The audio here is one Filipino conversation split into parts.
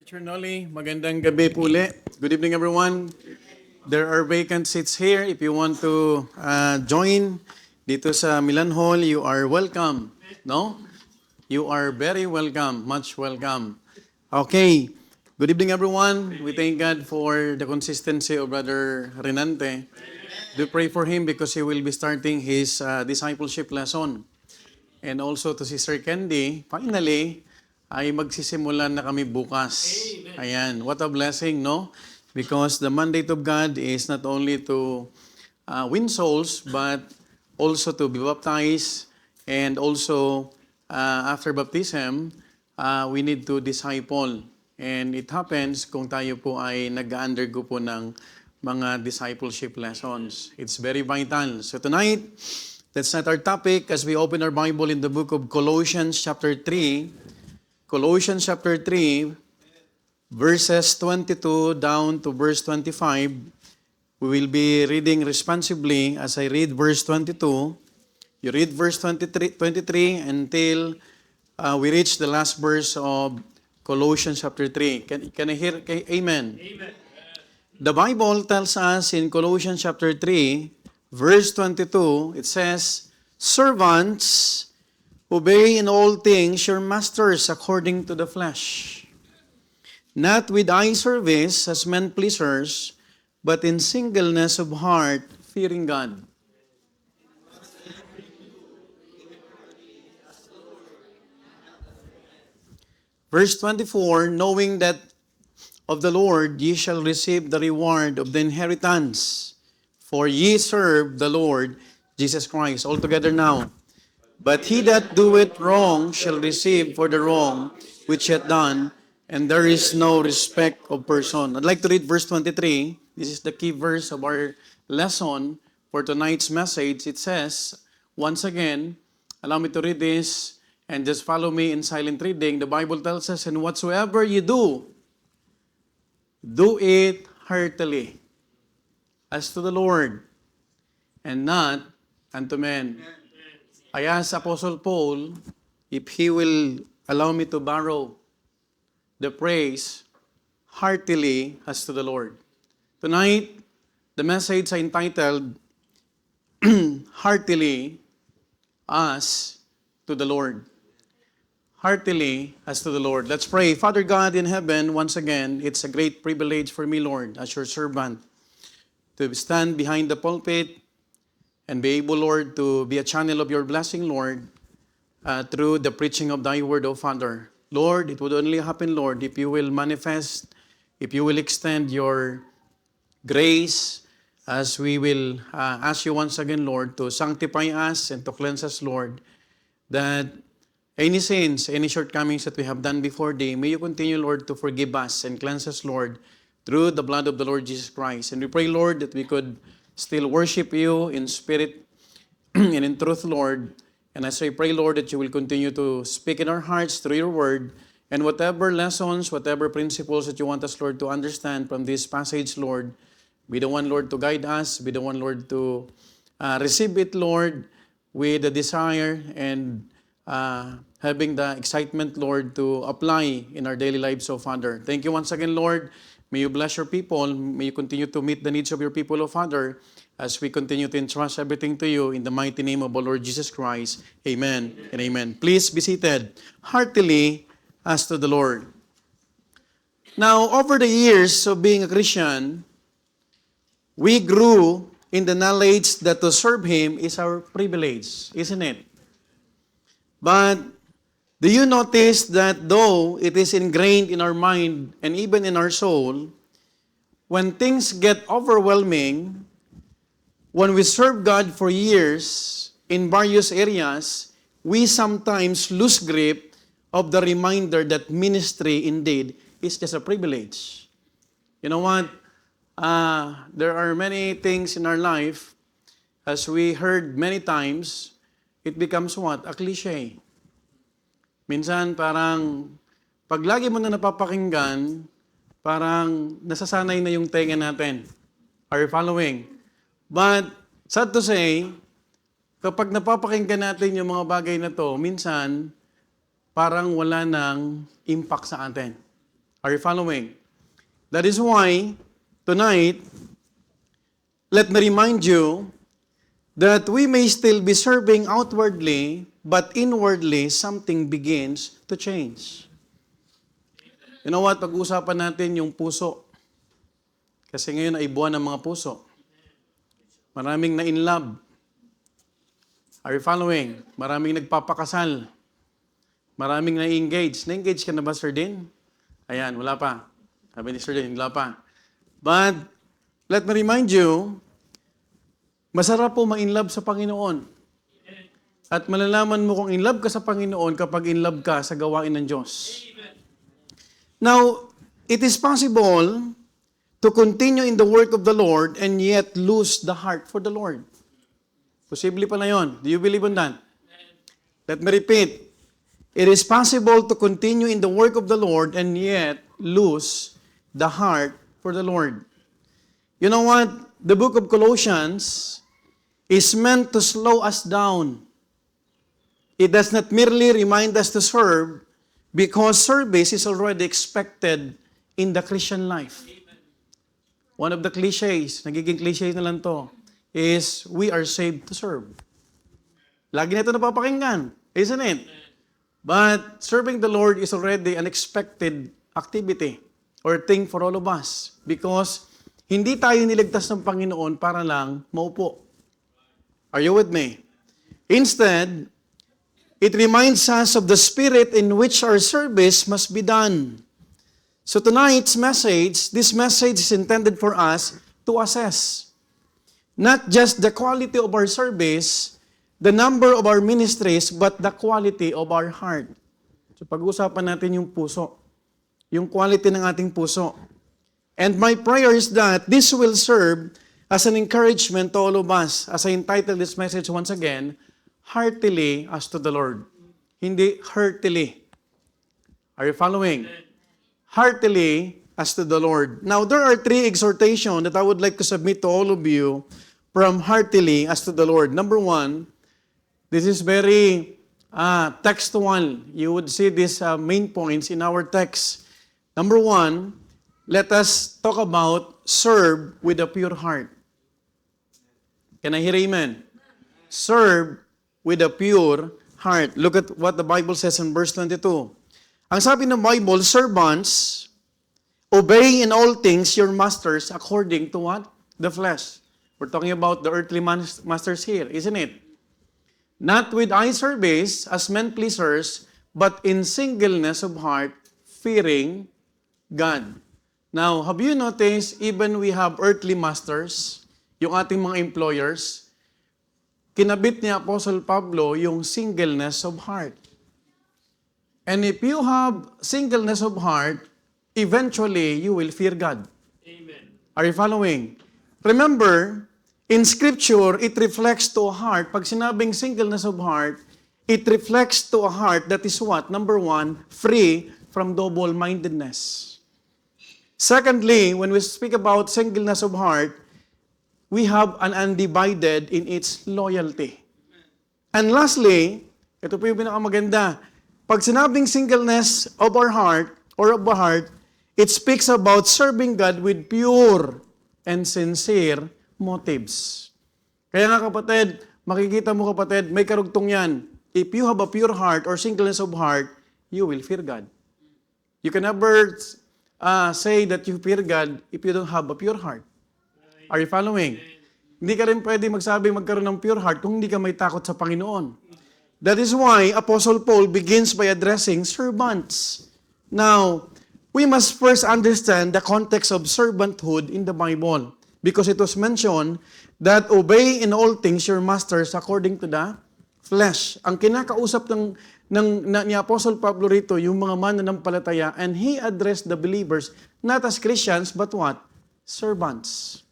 Teacher Nolly, magandang gabi po uli. Good evening everyone. There are vacant seats here. If you want to join dito sa Milan Hall, you are welcome. No? You are very welcome. Much welcome. Okay. Good evening everyone. We thank God for the consistency of Brother Renante. Do pray for him because he will be starting his discipleship lesson. And also to Sister Candy, finally, ay magsisimulan na kami bukas. Ayan, what a blessing, no? Because the mandate of God is not only to win souls, but also to be baptized, and also after baptism, we need to disciple. And it happens kung tayo po ay nag-undergo po ng mga discipleship lessons. It's very vital. So tonight, let's start our topic as we open our Bible in the book of Colossians chapter 3. Colossians chapter 3, verses 22 down to verse 25. We will be reading responsibly as I read verse 22. You read verse 23 until we reach the last verse of Colossians chapter 3. Can I hear? Amen. Amen. The Bible tells us in Colossians chapter 3, verse 22, it says, "Servants, obey in all things your masters according to the flesh, not with eye service as men pleasers, but in singleness of heart, fearing God." Verse 24, "Knowing that of the Lord ye shall receive the reward of the inheritance, for ye serve the Lord Jesus Christ." All together now. "But he that doeth wrong shall receive for the wrong which he hath done, and there is no respect of person." I'd like to read verse 23. This is the key verse of our lesson for tonight's message. It says, once again, allow me to read this and just follow me in silent reading. The Bible tells us, "And whatsoever you do, do it heartily, as to the Lord, and not unto men." I asked Apostle Paul if he will allow me to borrow the praise heartily as to the Lord. Tonight, the message I entitled, "Heartily as to the Lord." Heartily as to the Lord. Let's pray. Father God in heaven, once again, it's a great privilege for me, Lord, as your servant, to stand behind the pulpit and be able, Lord, to be a channel of your blessing, Lord, through the preaching of thy word, O Father. Lord, it would only happen, Lord, if you will manifest, if you will extend your grace, as we will ask you once again, Lord, to sanctify us and to cleanse us, Lord, that any sins, any shortcomings that we have done before thee, may you continue, Lord, to forgive us and cleanse us, Lord, through the blood of the Lord Jesus Christ. And we pray, Lord, that we could still worship you in spirit and in truth, Lord. And as I pray, Lord, that you will continue to speak in our hearts through your word, and whatever lessons, whatever principles that you want us, Lord, to understand from this passage, Lord, be the one, Lord, to guide us, be the one, Lord, to receive it, Lord, with the desire and having the excitement, Lord, to apply in our daily lives, O Father. Thank you once again, Lord. May you bless your people. May you continue to meet the needs of your people, O Father, as we continue to entrust everything to you in the mighty name of our Lord Jesus Christ. Amen and amen. Please be seated. Heartily as to the Lord. Now, over the years of being a Christian, we grew in the knowledge that to serve Him is our privilege, isn't it? But do you notice that though it is ingrained in our mind and even in our soul, when things get overwhelming, when we serve God for years in various areas, we sometimes lose grip of the reminder that ministry indeed is just a privilege. You know what? There are many things in our life, as we heard many times, it becomes what? A cliche. Minsan parang, pag lagi mo na napapakinggan, parang nasasanay na yung tenga natin. Are you following? But, sad to say, kapag napapakinggan natin yung mga bagay na to, minsan, parang wala nang impact sa atin. Are you following? That is why, tonight, let me remind you that we may still be serving outwardly, but inwardly, something begins to change. You know what? Pag-uusapan natin yung puso. Kasi ngayon ay buwan ng mga puso. Maraming na-in love. Are you following? Maraming nagpapakasal. Maraming na-engage. Na-engage ka na ba, Sir Din? Ayan, wala pa. Sabi ni Sir Din, wala pa. But, let me remind you, masarap po ma-in love sa Panginoon. At malalaman mo kung in love ka sa Panginoon kapag in love ka sa gawain ng Diyos. Now, it is possible to continue in the work of the Lord and yet lose the heart for the Lord. Posible pala yun. Do you believe in that? Let me repeat. It is possible to continue in the work of the Lord and yet lose the heart for the Lord. You know what? The book of Colossians is meant to slow us down. It does not merely remind us to serve because service is already expected in the Christian life. One of the cliches, nagiging cliché na lang to, is we are saved to serve. Lagi na ito napapakinggan, isn't it? But serving the Lord is already an expected activity or thing for all of us because hindi tayo niligtas ng Panginoon para lang maupo. Are you with me? Instead, it reminds us of the spirit in which our service must be done. So tonight's message, this message is intended for us to assess not just the quality of our service, the number of our ministries, but the quality of our heart. So pag-usapan natin yung puso, yung quality ng ating puso. And my prayer is that this will serve as an encouragement to all of us, as I entitled this message once again, heartily as to the Lord. Hindi heartily. Are you following? Heartily as to the Lord. Now, there are 3 exhortations that I would like to submit to all of you from heartily as to the Lord. Number 1, this is very textual. You would see these main points in our text. Number 1, let us talk about serve with a pure heart. Can I hear amen? Serve with a pure heart. Look at what the Bible says in verse 22. Ang sabi ng Bible, servants, obey in all things your masters according to what? The flesh. We're talking about the earthly masters here, isn't it? Not with eye service as men pleasers, but in singleness of heart, fearing God. Now, have you noticed, even we have earthly masters, yung ating mga employers, kinabit ni Apostle Pablo yung singleness of heart. And if you have singleness of heart, eventually you will fear God. Amen. Are you following? Remember, in Scripture, it reflects to a heart. Pag sinabing singleness of heart, it reflects to a heart that is what? Number 1, free from double-mindedness. Secondly, when we speak about singleness of heart, we have an undivided in its loyalty. And lastly, ito po yung pinakamaganda. Pag sinabing singleness of our heart, or of the heart, it speaks about serving God with pure and sincere motives. Kaya nga kapatid, makikita mo kapatid, may karugtong yan. If you have a pure heart or singleness of heart, you will fear God. You can never say that you fear God if you don't have a pure heart. Are you following? Hindi ka rin pwede magkaroon ng pure heart kung hindi ka may takot sa Panginoon. That is why Apostle Paul begins by addressing servants. Now, we must first understand the context of servanthood in the Bible because it was mentioned that obey in all things your masters according to the flesh. Ang kinakausap ni Apostle Pablo rito, yung mga mananampalataya, and he addressed the believers not as Christians but what? Servants.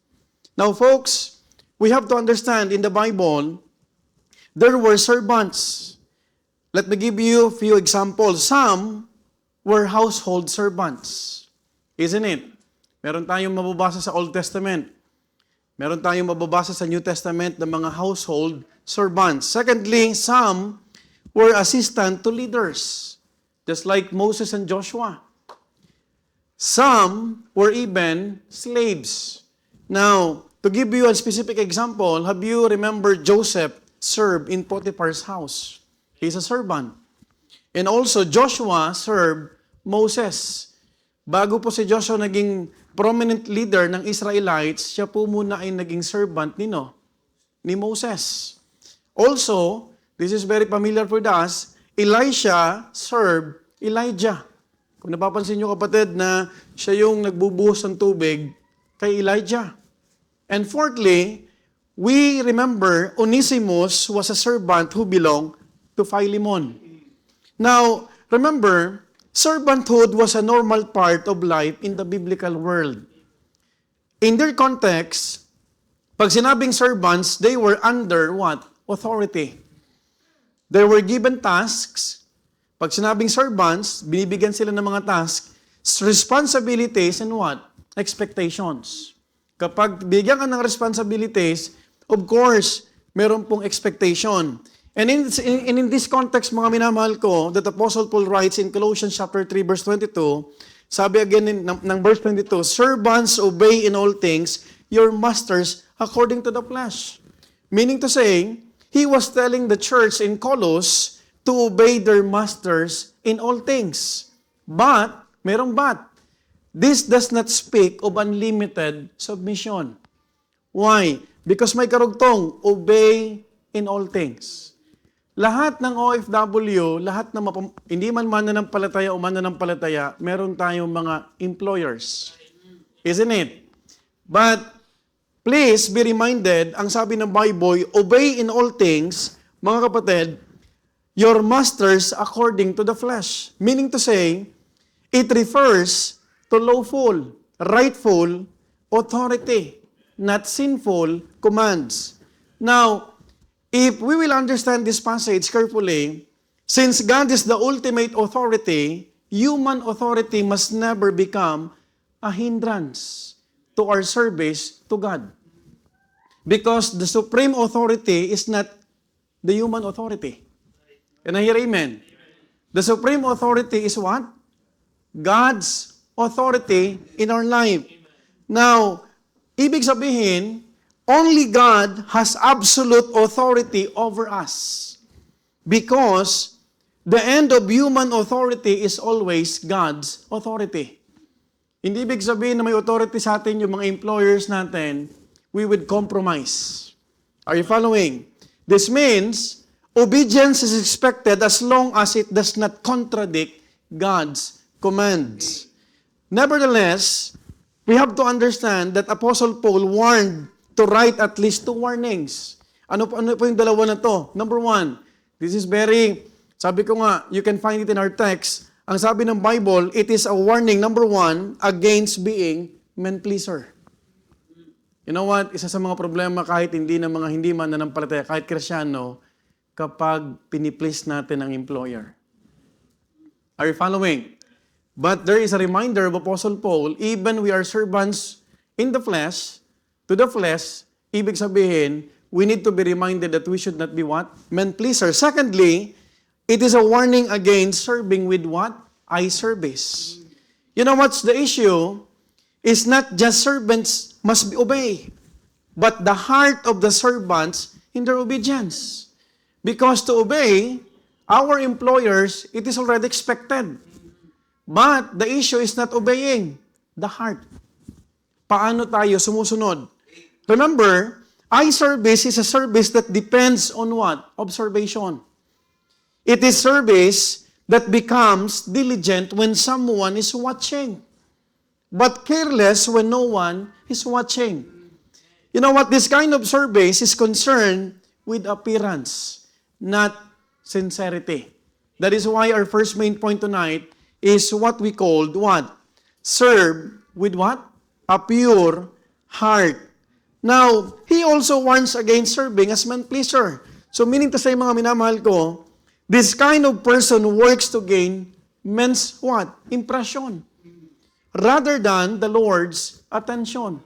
Now, folks, we have to understand in the Bible, there were servants. Let me give you a few examples. Some were household servants. Isn't it? Meron tayong mababasa sa Old Testament. Meron tayong mababasa sa New Testament ng mga household servants. Secondly, some were assistant to leaders. Just like Moses and Joshua. Some were even slaves. Now, to give you a specific example, have you remembered Joseph served in Potiphar's house? He's a servant. And also, Joshua served Moses. Bago po si Joshua naging prominent leader ng Israelites, siya po muna ay naging servant ni Moses. Also, this is very familiar for us, Elisha served Elijah. Kung napapansin nyo kapatid na siya yung nagbubuhos ng tubig kay Elijah. And fourthly, we remember Onesimus was a servant who belonged to Philemon. Now, remember, servanthood was a normal part of life in the biblical world. In their context, pag sinabing servants, they were under what? Authority. They were given tasks. Pag sinabing servants, binibigyan sila ng mga tasks, responsibilities, and what? Expectations. Kapag bigyan ka ng responsibilities, of course, meron pong expectation. And in this context, mga minamahal ko, that Apostle Paul writes in Colossians chapter 3, verse 22, sabi again ng verse 22, servants, obey in all things your masters according to the flesh. Meaning to say, he was telling the church in Colossus to obey their masters in all things. But, merong but. This does not speak of unlimited submission. Why? Because may karugtong, obey in all things. Lahat ng OFW, lahat ng hindi man mananampalataya o mananampalataya, meron tayong mga employers. Isn't it? But, please be reminded, ang sabi ng Bible, obey in all things, mga kapatid, your masters according to the flesh. Meaning to say, it refers to lawful, rightful authority, not sinful commands. Now, if we will understand this passage carefully, since God is the ultimate authority, human authority must never become a hindrance to our service to God. Because the supreme authority is not the human authority. Can I hear amen? The supreme authority is what? God's authority in our life. Now, ibig sabihin, only God has absolute authority over us. Because the end of human authority is always God's authority. Hindi ibig sabihin na may authority sa atin yung mga employers natin, we would compromise. Are you following? This means, obedience is expected as long as it does not contradict God's commands. Nevertheless, we have to understand that Apostle Paul warned to write at least 2 warnings. Ano po yung dalawa na to? Number 1, this is very, sabi ko nga, you can find it in our text. Ang sabi ng Bible, it is a warning, number 1, against being man-pleaser. You know what? Isa sa mga problema kahit hindi mananampalataya, kahit Kristiyano, kapag piniplease natin ang employer. Are you following? But there is a reminder of Apostle Paul, even we are servants in the flesh, to the flesh, ibig sabihin, we need to be reminded that we should not be what? Men-pleaser. Secondly, it is a warning against serving with what? Eye service. You know what's the issue? It's not just servants must obey, but the heart of the servants in their obedience. Because to obey, our employers, it is already expected. But the issue is not obeying, the heart. Paano tayo sumusunod? Remember, eye service is a service that depends on what? Observation. It is service that becomes diligent when someone is watching, but careless when no one is watching. You know what? This kind of service is concerned with appearance, not sincerity. That is why our first main point tonight is what we called what? Serve with what? A pure heart. Now, he also warns against serving as man-pleaser. So meaning to say, mga minamahal ko, this kind of person works to gain men's what? Impression. Rather than the Lord's attention.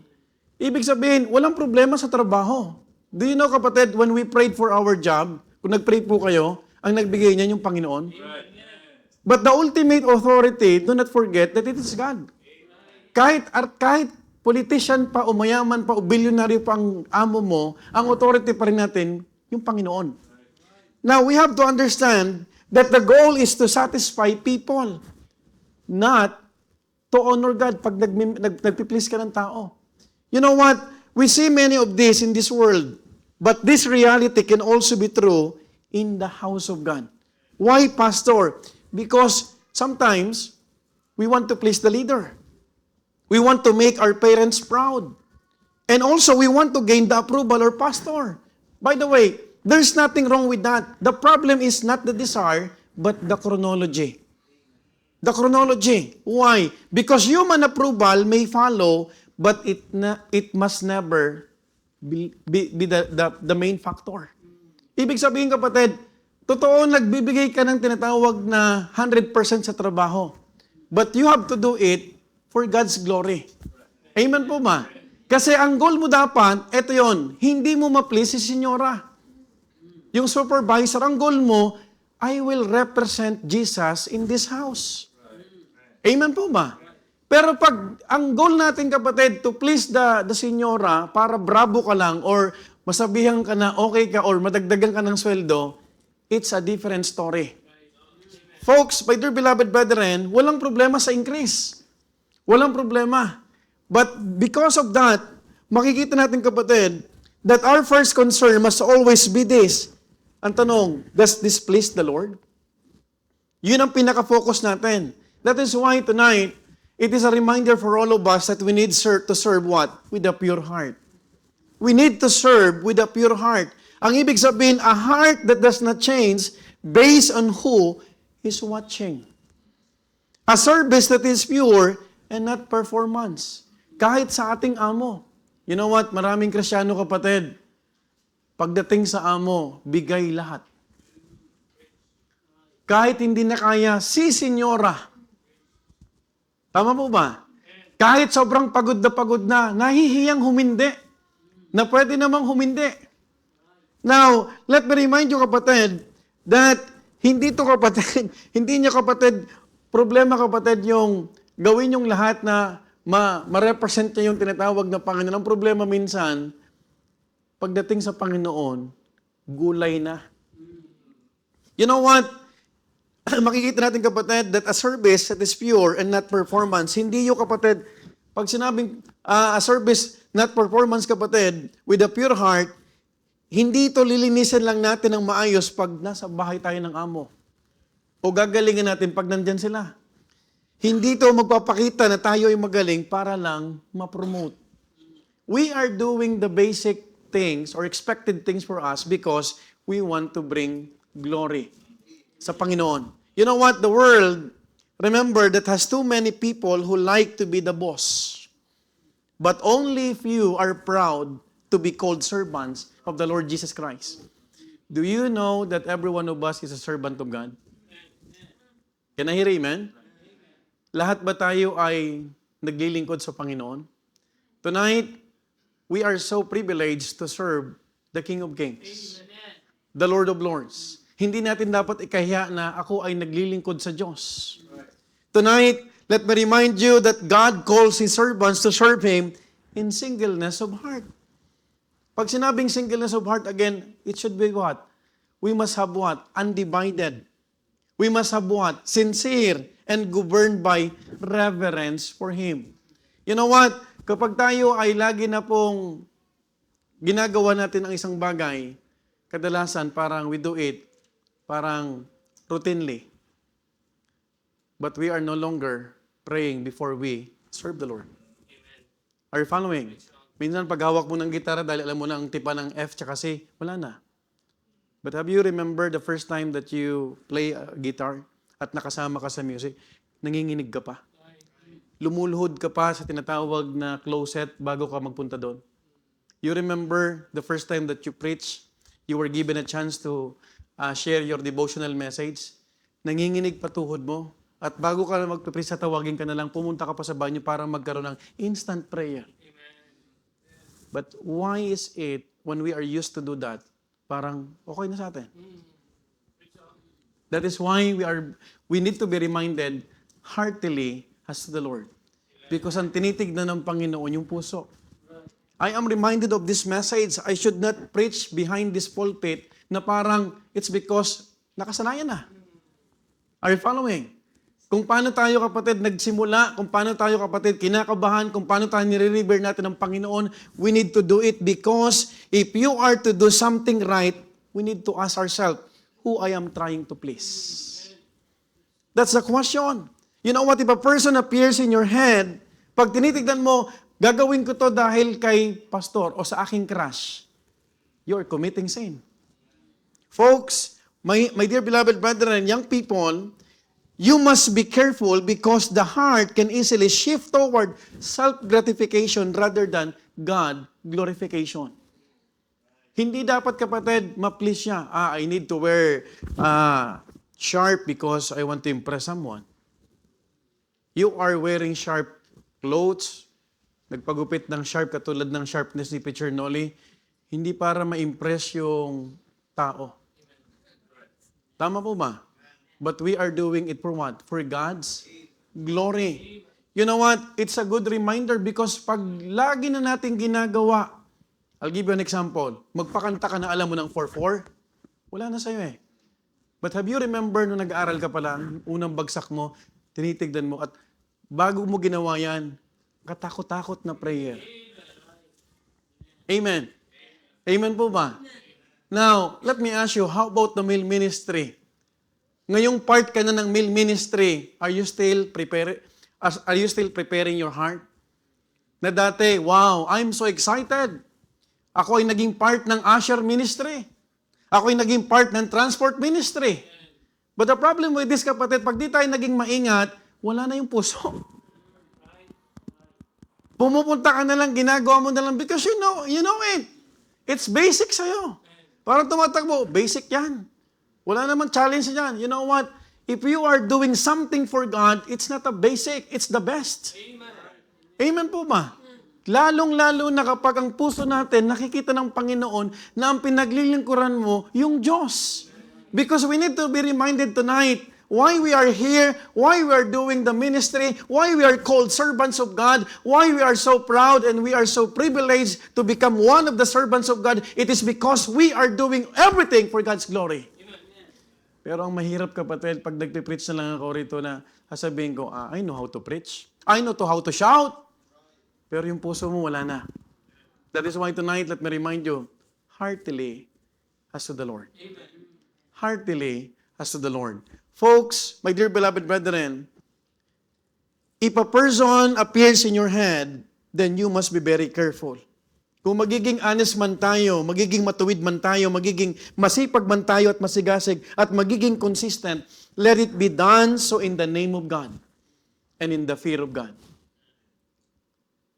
Ibig sabihin, walang problema sa trabaho. Do you know, kapatid, when we prayed for our job, kung nag-pray po kayo, ang nagbigay niyan yung Panginoon. But the ultimate authority, do not forget that it is God. kahit politician pa o mayaman pa o bilyonaryo pa ang amo mo, ang authority pa rin natin, yung Panginoon. Now, we have to understand that the goal is to satisfy people, not to honor God pag nagpiplease ka ng tao. You know what? We see many of this in this world, but this reality can also be true in the house of God. Why, Pastor? Because sometimes we want to please the leader. We want to make our parents proud. And also, we want to gain the approval of pastor. By the way, there's nothing wrong with that. The problem is not the desire, but the chronology. The chronology. Why? Because human approval may follow, but it must never be the main factor. Ibig sabihin, kapatid, totoo nagbibigay ka ng tinatawag na 100% sa trabaho. But you have to do it for God's glory. Amen po ba? Kasi ang goal mo dapat, eto yon, hindi mo ma-please si senyora. Yung supervisor, ang goal mo, I will represent Jesus in this house. Amen po ba? Pero pag ang goal natin, kapatid, to please the senyora, para bravo ka lang, or masabihan ka na okay ka, or madagdagan ka ng sweldo, it's a different story. Folks, my dear beloved brethren, walang problema sa increase. Walang problema. But because of that, makikita natin, kapatid, that our first concern must always be this. Ang tanong, does this please the Lord? Yun ang pinaka-focus natin. That is why tonight, it is a reminder for all of us that we need to serve what? With a pure heart. We need to serve with a pure heart. Ang ibig sabihin, a heart that does not change based on who is watching. A service that is pure and not performance. Kahit sa ating amo. You know what? Maraming Kristiyano, kapatid, pagdating sa amo, bigay lahat. Kahit hindi na kaya, si senyora. Tama po ba? Kahit sobrang pagod na, nahihiyang humindi. Na pwede namang humindi. Now, let me remind you, kapatid, that hindi niya, kapatid, problema, kapatid, yung gawin yung lahat na ma-represent niya yung tinatawag na Panginoon. Ang problema minsan, pagdating sa Panginoon, gulay na. You know what? Makikita natin, kapatid, that a service that is pure and not performance, hindi yung, kapatid, pag sinabing a service not performance, kapatid, with a pure heart, hindi ito lilinisan lang natin ng maayos pag nasa bahay tayo ng amo. O gagalingan natin pag nandyan sila. Hindi ito magpapakita na tayo ay magaling para lang ma-promote. We are doing the basic things or expected things for us because we want to bring glory sa Panginoon. You know what? The world, remember, that has too many people who like to be the boss. But only few are proud to be called servants of the Lord Jesus Christ. Do you know that every one of us is a servant of God? Can I hear amen? Lahat ba tayo ay naglilingkod sa Panginoon? Tonight, we are so privileged to serve the King of Kings, the Lord of Lords. Hindi natin dapat ikahiya na ako ay naglilingkod sa Diyos. Tonight, let me remind you that God calls His servants to serve Him in singleness of heart. Pag sinabing singleness of heart, again, it should be what? We must have what? Undivided. We must have what? Sincere and governed by reverence for Him. You know what? Kapag tayo ay lagi na pong ginagawa natin ang isang bagay, kadalasan parang we do it, parang routinely. But we are no longer praying before we serve the Lord. Amen. Are you following? Minsan pag hawak mo ng gitara dahil alam mo na ang tipa ng F tsaka C, wala na. But have you remembered the first time that you play a guitar at nakasama ka sa music, nanginginig ka pa? Lumuluhod ka pa sa tinatawag na closet bago ka magpunta doon? You remember the first time that you preached, you were given a chance to share your devotional message, nanginginig pa tuhod mo, at bago ka na magpipreach, tawagin ka na lang, pumunta ka pa sa banyo para magkaroon ng instant prayer. Amen. But why is it, when we are used to do that, parang okay na sa atin? That is why we need to be reminded heartily as to the Lord. Because ang tinitignan ng Panginoon yung puso. I am reminded of this message. I should not preach behind this pulpit na parang it's because nakasanayan na. Are you following? Kung paano tayo kapatid nagsimula, kung paano tayo kapatid kinakabahan, kung paano tayo nire-revere natin ang Panginoon, we need to do it because if you are to do something right, we need to ask ourselves, who I am trying to please? That's the question. You know what? If a person appears in your head, pag tinitignan mo, gagawin ko to dahil kay pastor o sa aking crush, you're committing sin. Folks, my dear beloved brethren, young people, you must be careful because the heart can easily shift toward self-gratification rather than God glorification. Hindi dapat kapatid, ma-please siya. I need to wear sharp because I want to impress someone. You are wearing sharp clothes, nagpagupit ng sharp katulad ng sharpness ni Teacher Noli, hindi para ma-impress yung tao. Tama po ba? But we are doing it for what? For God's glory. You know what? It's a good reminder because pag lagi na natin ginagawa, I'll give you an example. Magpakanta ka na alam mo ng 4-4, wala na sa'yo eh. But have you remember nung nag-aaral ka pa lang, unang bagsak mo, tinitignan mo, at bago mo ginawa yan, katakot-takot na prayer. Amen. Amen po ba? Now, let me ask you, how about the male ministry? Ngayong part ka na ng male ministry, are you still preparing your heart? Na dati, wow, I'm so excited. Ako ay naging part ng usher ministry. Ako ay naging part ng transport ministry. But the problem with this, kapatid, pag di tayo naging maingat, wala na yung puso. Pumupunta ka na lang, ginagawa mo na lang because you know it. It's basic sa'yo. Parang tumatakbo, basic yan. Wala namang challenge yan. You know what? If you are doing something for God, it's not a basic, it's the best. Amen. Amen po ba? Lalong-lalo na kapag ang puso natin nakikita ng Panginoon na ang pinaglilingkuran mo, yung Diyos. Because we need to be reminded tonight why we are here, why we are doing the ministry, why we are called servants of God, why we are so proud and we are so privileged to become one of the servants of God. It is because we are doing everything for God's glory. Pero ang mahirap kapatid, pag nagpipreach na lang ako rito na sasabihin ko, I know how to preach. I know how to shout. Pero yung puso mo wala na. That is why tonight, let me remind you, heartily as to the Lord. Amen. Heartily as to the Lord. Folks, my dear beloved brethren, if a person appears in your head, then you must be very careful. Kung magiging honest man tayo, magiging matuwid man tayo, magiging masipag man tayo at masigasig, at magiging consistent, let it be done so in the name of God and in the fear of God.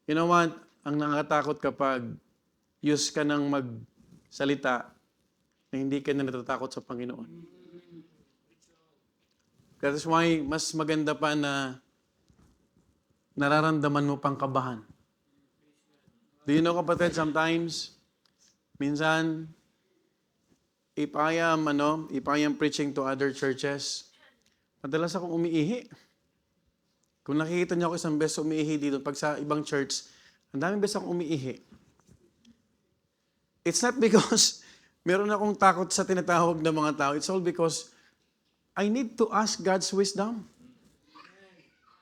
You know what? Ang nakakatakot kapag use ka ng magsalita na hindi ka na natatakot sa Panginoon. That is why mas maganda pa na nararamdaman mo pang kabahan. Do you know, kapatid, sometimes, minsan, if I am preaching to other churches, madalas akong umiihi. Kung nakikita niyo ako isang beses umiihi dito, pag sa ibang church, ang daming beses akong umiihi. It's not because meron akong takot sa tinatawag ng mga tao. It's all because I need to ask God's wisdom.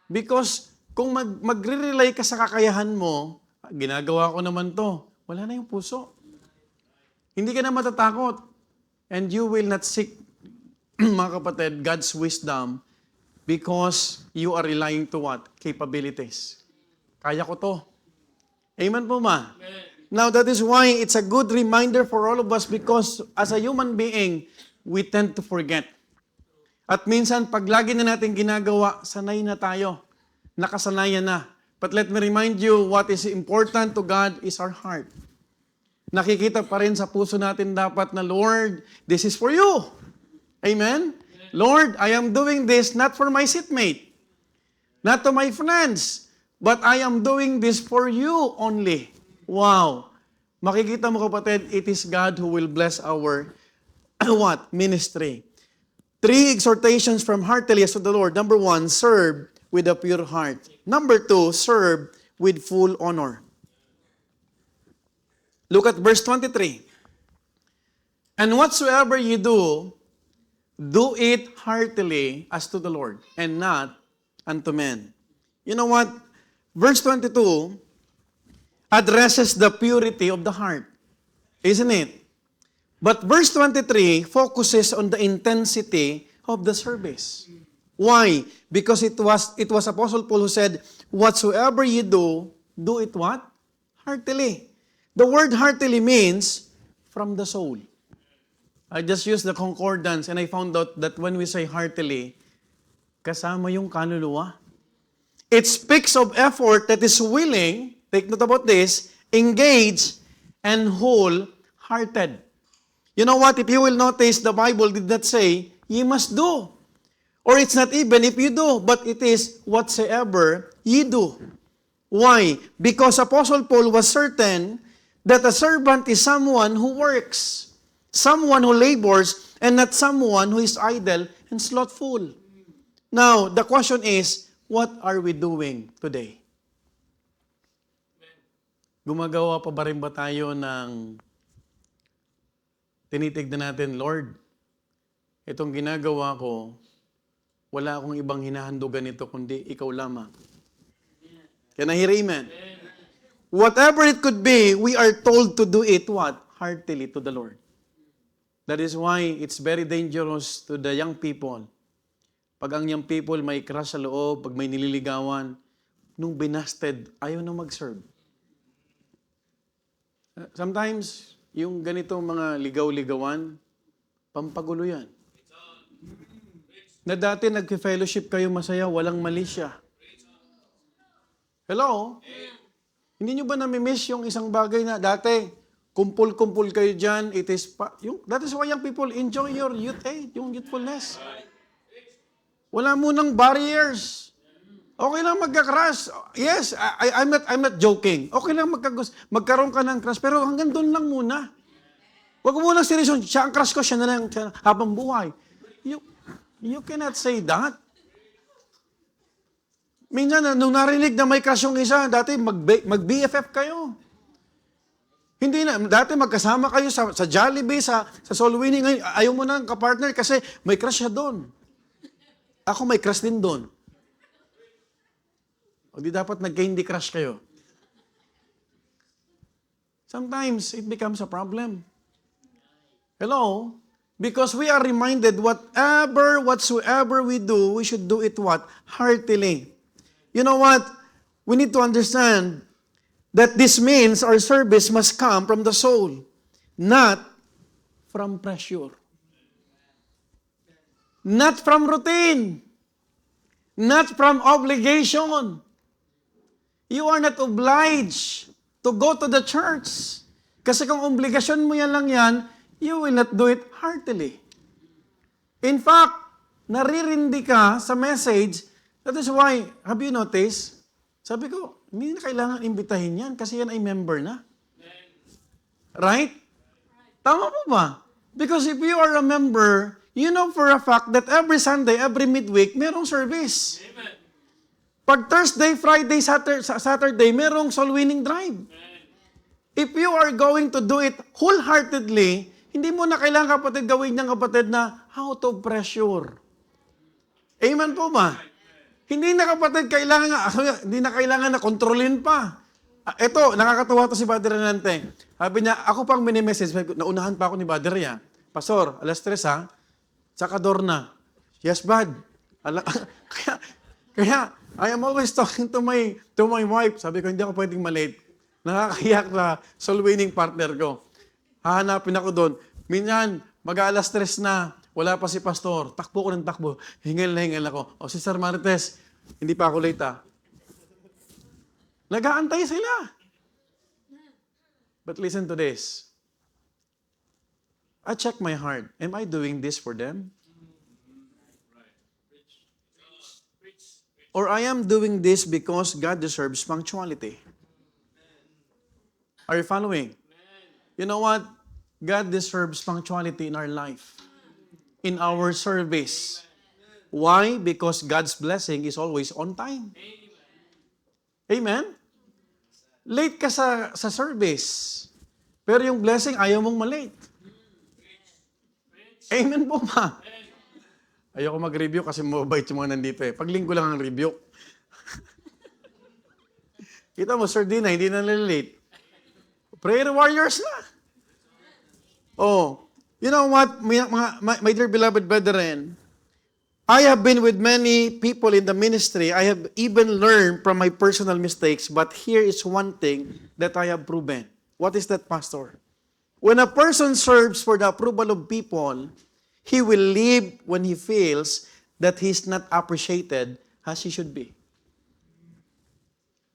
Because kung magre-rely ka sa kakayahan mo, ginagawa ko naman to, wala na yung puso. Hindi ka na matatakot. And you will not seek, mga kapatid, God's wisdom because you are relying to what? Capabilities. Kaya ko to. Amen po ma? Now, that is why it's a good reminder for all of us because as a human being, we tend to forget. At minsan, pag lagi na natin ginagawa, sanay na tayo. Nakasanayan na. But let me remind you, what is important to God is our heart. Nakikita pa rin sa puso natin dapat na, Lord, this is for you. Amen? Lord, I am doing this not for my seatmate, not to my friends, but I am doing this for you only. Wow. Makikita mo kapatid, it is God who will bless our what? Ministry. 3 exhortations from heartily as to the Lord. Number 1, serve with a pure heart. Number 2, serve with full honor. Look at verse 23. And whatsoever you do, do it heartily as to the Lord, and not unto men. You know what? Verse 22 addresses the purity of the heart, isn't it? But verse 23 focuses on the intensity of the service. Why? Because it was Apostle Paul who said, whatsoever you do, do it what? Heartily. The word heartily means from the soul. I just used the concordance and I found out that when we say heartily, kasama yung kaluluwa. It speaks of effort that is willing, take note about this, engaged and wholehearted. You know what? If you will notice, the Bible did not say, ye must do. Or it's not even if you do, but it is whatsoever ye do. Why? Because Apostle Paul was certain that a servant is someone who works, someone who labors, and not someone who is idle and slothful. Now, the question is, what are we doing today? Gumagawa pa ba rin ba tayo ng tinitignan natin, Lord, itong ginagawa ko, wala akong ibang hinahandugan ito kundi ikaw lamang. Can I hear amen? Whatever it could be, we are told to do it what? Heartily to the Lord. That is why it's very dangerous to the young people. Pag ang young people may crush sa loob, pag may nililigawan, nung binasted, ayaw na mag-serve. Sometimes, yung ganitong mga ligaw-ligawan, pampagulo yan. Na dati nag-fellowship kayo masaya, walang mali siya. Hello? Hindi nyo ba nami-miss yung isang bagay na dati, kumpul-kumpul kayo dyan, that is why young people enjoy your youth age, yung youthfulness. Wala mo nang barriers. Okay lang magka-crush. Yes, I'm not joking. Okay lang magkaroon ka ng crush, pero hanggang doon lang muna. Huwag mo lang seryoso, siya ang crush ko, siya na lang habang buhay. You cannot say that. Minsan, nung narinig na may crush yung isa, dati mag-BFF kayo. Hindi na, dati magkasama kayo sa Jollibee, sa Soul Winning. Ngayon, ayaw mo na ka-partner kasi may crush siya doon. Ako may crush din doon. O di dapat nagka-hindi crush kayo. Sometimes, it becomes a problem. Hello? Because we are reminded whatsoever we do, we should do it what? Heartily. You know what? We need to understand that this means our service must come from the soul, not from pressure. Not from routine. Not from obligation. You are not obliged to go to the church. Kasi kung obligasyon mo yan lang yan, you will not do it heartily. In fact, naririndi ka sa message. That is why, have you noticed? Sabi ko, hindi na kailangan imbitahin yan kasi yan ay member na. Right? Tama po ba? Because if you are a member, you know for a fact that every Sunday, every midweek, merong service. Amen. Pag Thursday, Friday, Saturday, merong soul winning drive. Amen. If you are going to do it wholeheartedly, hindi mo na kailangan kapatid gawin niyang kapatid na out of pressure. Amen po ba? Hindi na kapatid hindi na kailangan na kontrolin pa. Ito, nakakatawa to si Brother Renante. Sabi niya, ako pang mini-message, naunahan pa ako ni Brother ya. Pastor, 3:00 ha, tsaka na. Yes, bud. Kaya, I am always talking to my wife. Sabi ko, hindi ako pwedeng malate. Nakakahiyak na soul winning partner ko. Hahanapin ako doon. Minsan, mag-3:00 na, wala pa si pastor. Takbo ko ng takbo. Hingal na hingal ako. O, Sister Marites, hindi pa ako late ha. Nag-aantay sila. But listen to this. I check my heart. Am I doing this for them? Or I am doing this because God deserves punctuality? Are you following? You know what? God deserves punctuality in our life, in our service. Why? Because God's blessing is always on time. Amen? Late ka sa service, pero yung blessing, ayaw mong malate. Amen po ba? Ayoko mag-review kasi mababait yung mga nandito eh. Paglinggo lang ang review. Kita mo, Sir Dina, hindi na nalilate. Prayer warriors na. Oh, you know what, my dear beloved brethren, I have been with many people in the ministry. I have even learned from my personal mistakes, but here is one thing that I have proven. What is that, Pastor? When a person serves for the approval of people, he will leave when he feels that he's not appreciated as he should be.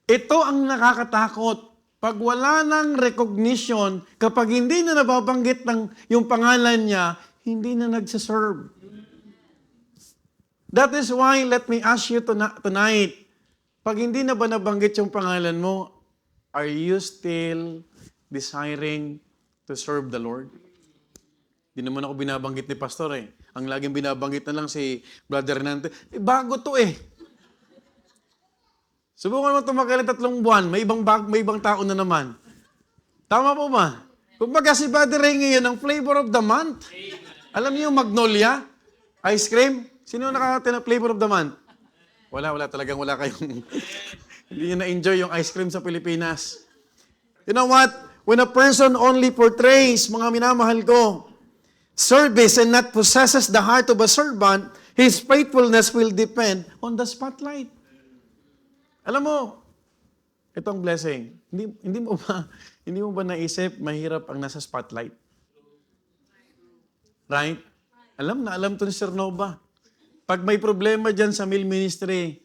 Ito ang nakakatakot. Pag wala ng recognition, kapag hindi na nababanggit ng yung pangalan niya, hindi na nagsaserve. That is why, let me ask you tonight, pag hindi na ba nabanggit yung pangalan mo, are you still desiring to serve the Lord? Hindi naman ako binabanggit ni Pastor eh. Ang laging binabanggit na lang si Brother Hernante, bago to eh. Subukan mo tumagal 3 buwan, may ibang tao na naman. Tama po ba? Kumbaga si Brother Ray ngayon ang flavor of the month. Alam niyo yung Magnolia? Ice cream? Sino nakakatin ng flavor of the month? Wala talagang wala kayong hindi niyo na-enjoy yung ice cream sa Pilipinas. You know what? When a person only portrays, mga minamahal ko, service and not possesses the heart of a servant, his faithfulness will depend on the spotlight. Alam mo, itong blessing, hindi mo ba naisip mahirap ang nasa spotlight? Right? Alam to ni Sir Nova. Pag may problema dyan sa meal ministry,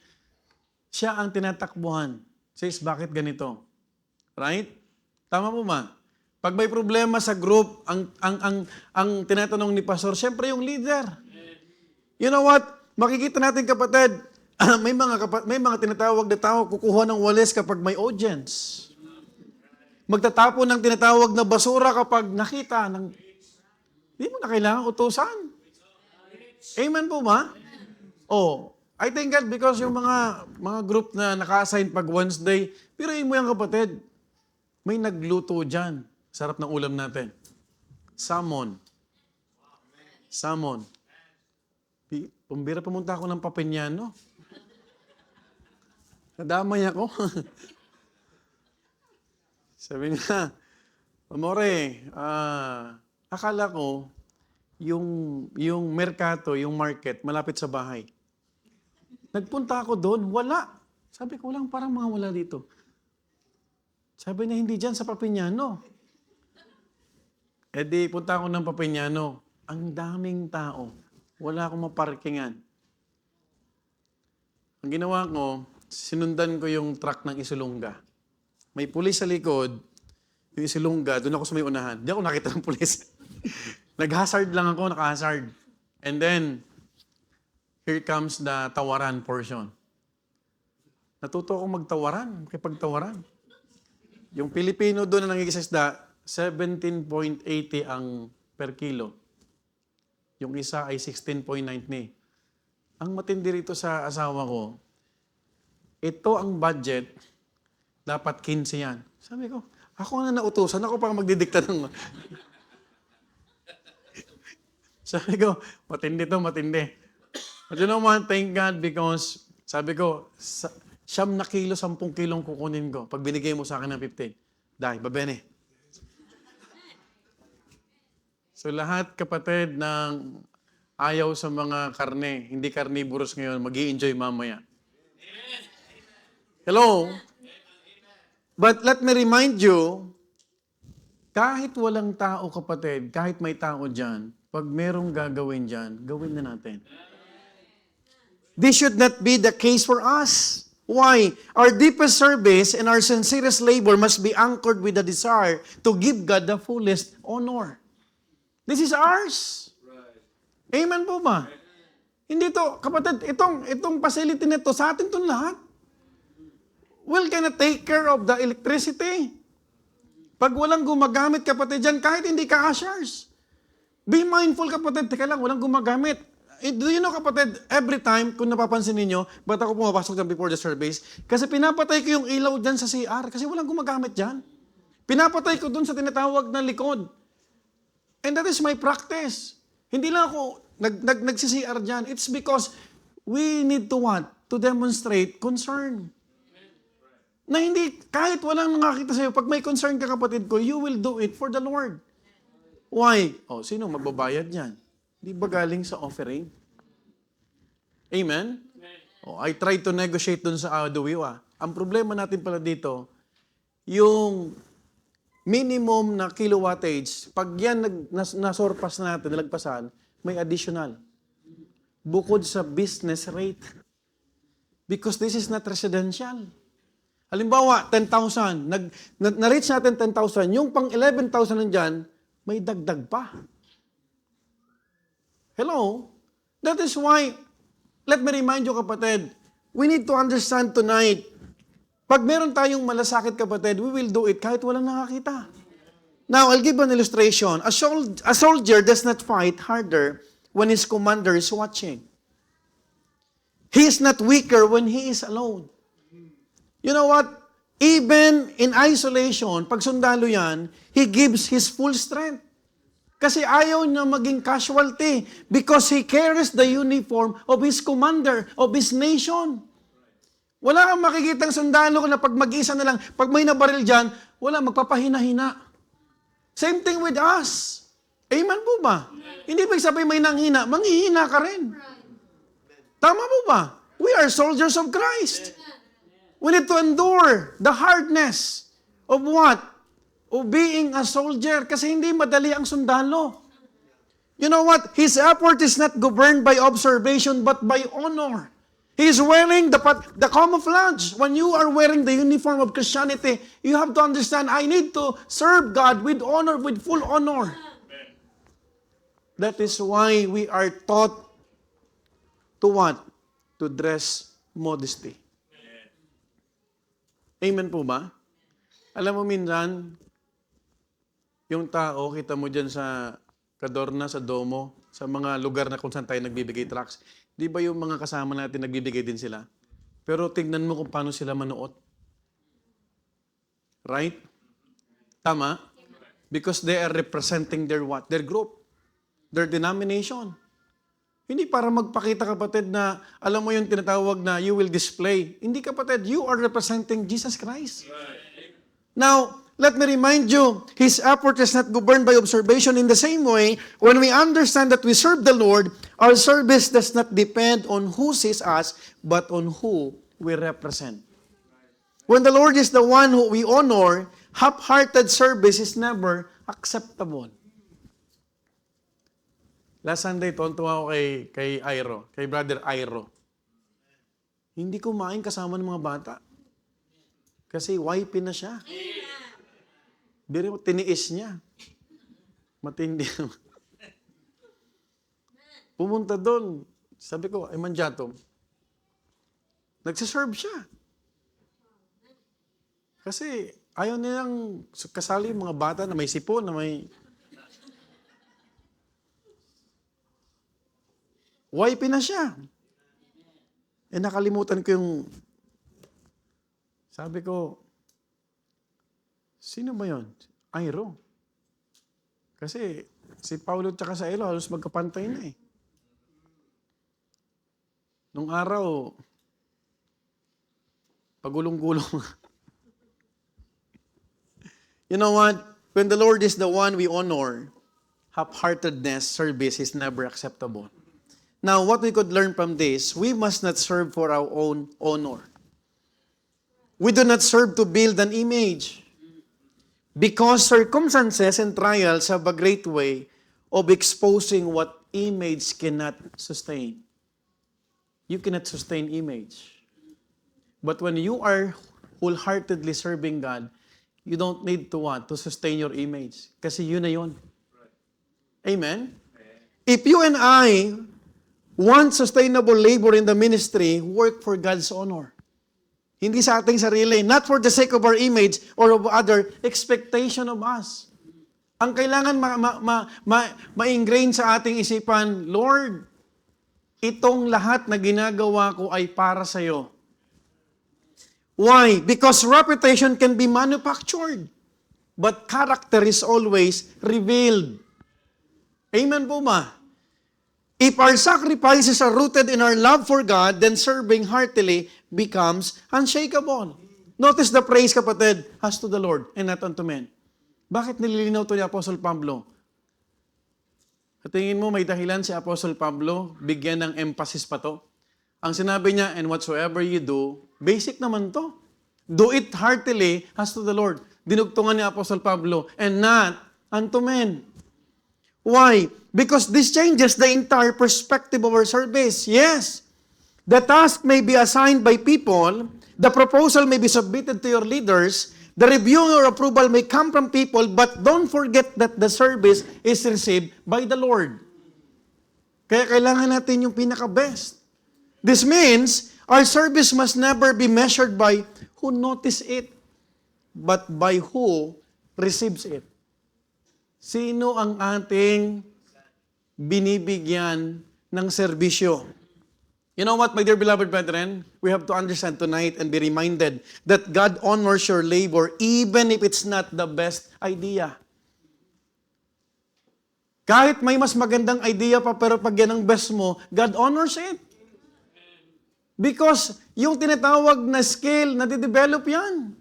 siya ang tinatakbuhan. Says, bakit ganito? Right? Tama mo ma? Pag may problema sa group, ang tinatanong ni Pastor, siyempre yung leader. You know what? Makikita natin kapatid, may mga tinatawag na tao, kukuha ng walis kapag may audience. Magtatapon ng tinatawag na basura kapag nakita ng... Hindi mo na kailangan utusan. Amen po ba? Oh, I thank God because yung mga group na naka-assign pag Wednesday, pero mo yan kapatid, may nagluto dyan. Sarap ng ulam natin. Salmon. Pumbira pumunta ako ng Papinyano. Nadamay ako. Sabi niya, Amore, akala ko, yung merkato, yung market, malapit sa bahay. Nagpunta ako doon, wala. Sabi ko, parang mga wala dito. Sabi niya, hindi dyan sa Papinyano. Di punta ako ng Papinyano. Ang daming tao. Wala akong maparkingan. Ang ginawa ko, sinundan ko yung truck ng Isulongga. May pulis sa likod, yung Isulongga, doon ako sa may unahan. Di ako nakita ng pulis. Nag-hazard lang ako, naka-hazard. And then, here comes the tawaran portion. Natuto akong magtawaran, makipagtawaran. Yung Pilipino doon na nangikisasda, 17.80 ang per kilo. Yung isa ay 16.90. Ang matindi rito sa asawa ko, ito ang budget, dapat 15 yan. Sabi ko, ako na nautusan, ako pang magdidikta ng... Sabi ko, matindi to, matindi. But you know what, thank God because, sabi ko, 9 kilo, 10 kilong kukunin ko. Pag binigay mo sa akin ng 15, dahil, babene. So lahat kapatid ng ayaw sa mga karne, hindi carnivorous ngayon, mag-i-enjoy mamaya. Hello? But let me remind you, kahit walang tao kapatid, kahit may tao dyan, pag merong gagawin dyan, gawin na natin. This should not be the case for us. Why? Our deepest service and our sincerest labor must be anchored with the desire to give God the fullest honor. This is ours. Amen po ba? Hindi to, kapatid, itong facility nito, sa atin itong lahat. We're gonna take care of the electricity. Pag walang gumagamit, kapatid, dyan, kahit hindi ka ushers. Be mindful, kapatid. Teka lang, walang gumagamit. Do you know, kapatid, every time, kung napapansin ninyo, ba't ako pumapasok dyan before the service? Kasi pinapatay ko yung ilaw dyan sa CR kasi walang gumagamit dyan. Pinapatay ko dun sa tinatawag na likod. And that is my practice. Hindi lang ako nagsi-CR dyan. It's because we need to what? To demonstrate concern. Na hindi, kahit walang nakakita sa'yo, pag may concern ka, kapatid ko, you will do it for the Lord. Why? Oh, sino magbabayad yan? Di ba galing sa offering? Amen? Oh, I tried to negotiate dun sa Adowiwa. Ang problema natin pala dito, yung minimum na kilowattage, pag yan nasurpass natin, nalagpasan, may additional. Bukod sa business rate. Because this is not residential. Halimbawa, 10,000. Na-reach natin 10,000. Yung pang 11,000 nandyan, may dagdag pa. Hello? That is why, let me remind you, kapatid, we need to understand tonight, pag meron tayong malasakit, kapatid, we will do it kahit walang nakakita. Now, I'll give an illustration. A soldier does not fight harder when his commander is watching. He is not weaker when he is alone. You know what? Even in isolation, pag sundalo yan, he gives his full strength. Kasi ayaw niya maging casualty because he carries the uniform of his commander, of his nation. Wala kang makikitang sundalo na pag mag-isa na lang, pag may nabaril dyan, wala, magpapahina-hina. Same thing with us. Amen po ba? Hindi ba sabihin may nanghina, manghihina ka rin. Tama po ba? We are soldiers of Christ. We need to endure the hardness of what? Of being a soldier. Kasi hindi madali ang sundalo. You know what? His effort is not governed by observation but by honor. He is wearing the camouflage. When you are wearing the uniform of Christianity, you have to understand, I need to serve God with honor, with full honor. That is why we are taught to what? To dress modesty. Amen po ba? Alam mo minsan, yung tao, kita mo dyan sa Cadorna, sa Domo, sa mga lugar na kung saan tayo nagbibigay tracts, di ba yung mga kasama natin nagbibigay din sila? Pero tignan mo kung paano sila manuot. Right? Tama? Because they are representing their what? Their group. Their denomination. Hindi para magpakita, kapatid, na alam mo yung tinatawag na you will display. Hindi, kapatid, you are representing Jesus Christ. Now, let me remind you, His effort is not governed by observation. In the same way, when we understand that we serve the Lord, our service does not depend on who sees us, but on who we represent. When the Lord is the one who we honor, half-hearted service is never acceptable. Last Sunday, tontuwa ako kay Airo, kay Brother Airo. Hindi kumain kasama ng mga bata. Kasi wipey na siya. Biro, tiniis niya. Matindi. Pumunta doon. Sabi ko, ay Manjato, nagsiserve siya. Kasi ayaw nilang kasali yung mga bata na may sipon, na may... Wipey na siya. Eh nakalimutan ko yung... Sabi ko, sino ba yun? Airo. Kasi si Paulo at sa Elo halos magkapantay na eh. Nung araw, pagulong-gulong. You know what? When the Lord is the one we honor, half-heartedness, service is never acceptable. Now, what we could learn from this, we must not serve for our own honor. We do not serve to build an image. Because circumstances and trials have a great way of exposing what image cannot sustain. You cannot sustain image. But when you are wholeheartedly serving God, you don't need to what? To sustain your image. Kasi yun na yun. Amen? If you and I want sustainable labor in the ministry, work for God's honor. Hindi sa ating sarili, not for the sake of our image or of other expectation of us. Ang kailangan ma-ingrain sa ating isipan, Lord, Itong lahat na ginagawa ko ay para sa'yo. Why? Because reputation can be manufactured, but character is always revealed. Amen po ba? If our sacrifices are rooted in our love for God, then serving heartily becomes unshakable. Notice the praise, kapatid, as to the Lord and not unto men. Bakit nililinaw to ni Apostle Pablo? At tingin mo, may dahilan si Apostle Pablo, bigyan ng emphasis pa to. Ang sinabi niya, and whatsoever you do, basic naman to. Do it heartily as to the Lord. Dinugtungan ni Apostle Pablo, and not unto men. Why? Because this changes the entire perspective of our service. Yes, the task may be assigned by people, the proposal may be submitted to your leaders, the review or approval may come from people, but don't forget that the service is received by the Lord. Kaya kailangan natin yung pinaka-best. This means, our service must never be measured by who notice it, but by who receives it. Sino ang ating binibigyan ng serbisyo? You know what, my dear beloved brethren? We have to understand tonight and be reminded that God honors your labor even if it's not the best idea. Kahit may mas magandang idea pa, pero pag yan ang best mo, God honors it. Because yung tinatawag na skill, nadidevelop yan.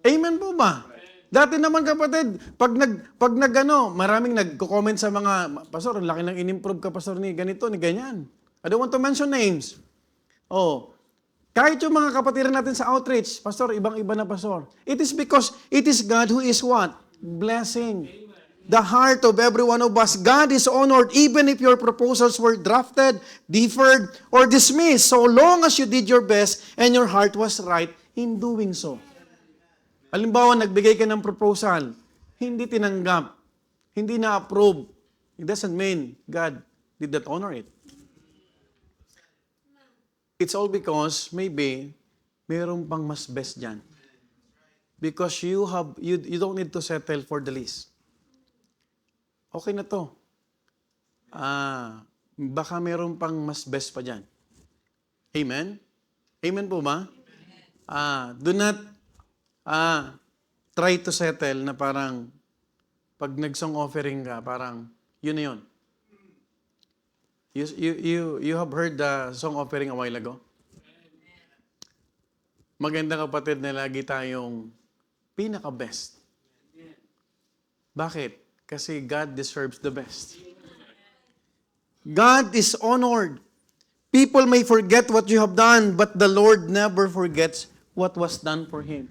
Amen po ba? Dati naman, kapatid, maraming nagko-comment sa mga, Pastor, ang laki ng in-improve ka, Pastor, ni ganito, ni ganyan. I don't want to mention names. Kahit yung mga kapatiran natin sa outreach, Pastor, ibang-iba na, Pastor. It is because it is God who is what? Blessing. The heart of every one of us. God is honored even if your proposals were drafted, deferred, or dismissed, so long as you did your best and your heart was right in doing so. Halimbawa, nagbigay ka ng proposal, hindi tinanggap, hindi na-approve. It doesn't mean God did not honor it. It's all because maybe mayroon pang mas best dyan. Because you don't need to settle for the least. Okay na to. Baka mayroon pang mas best pa dyan. Amen? Amen po ba? Do not try to settle na parang pag nag-song offering ka, parang yun na yun. You have heard the song offering a while ago? Maganda, kapatid, na lagi tayong pinaka-best. Bakit? Kasi God deserves the best. God is honored. People may forget what you have done, but the Lord never forgets what was done for Him.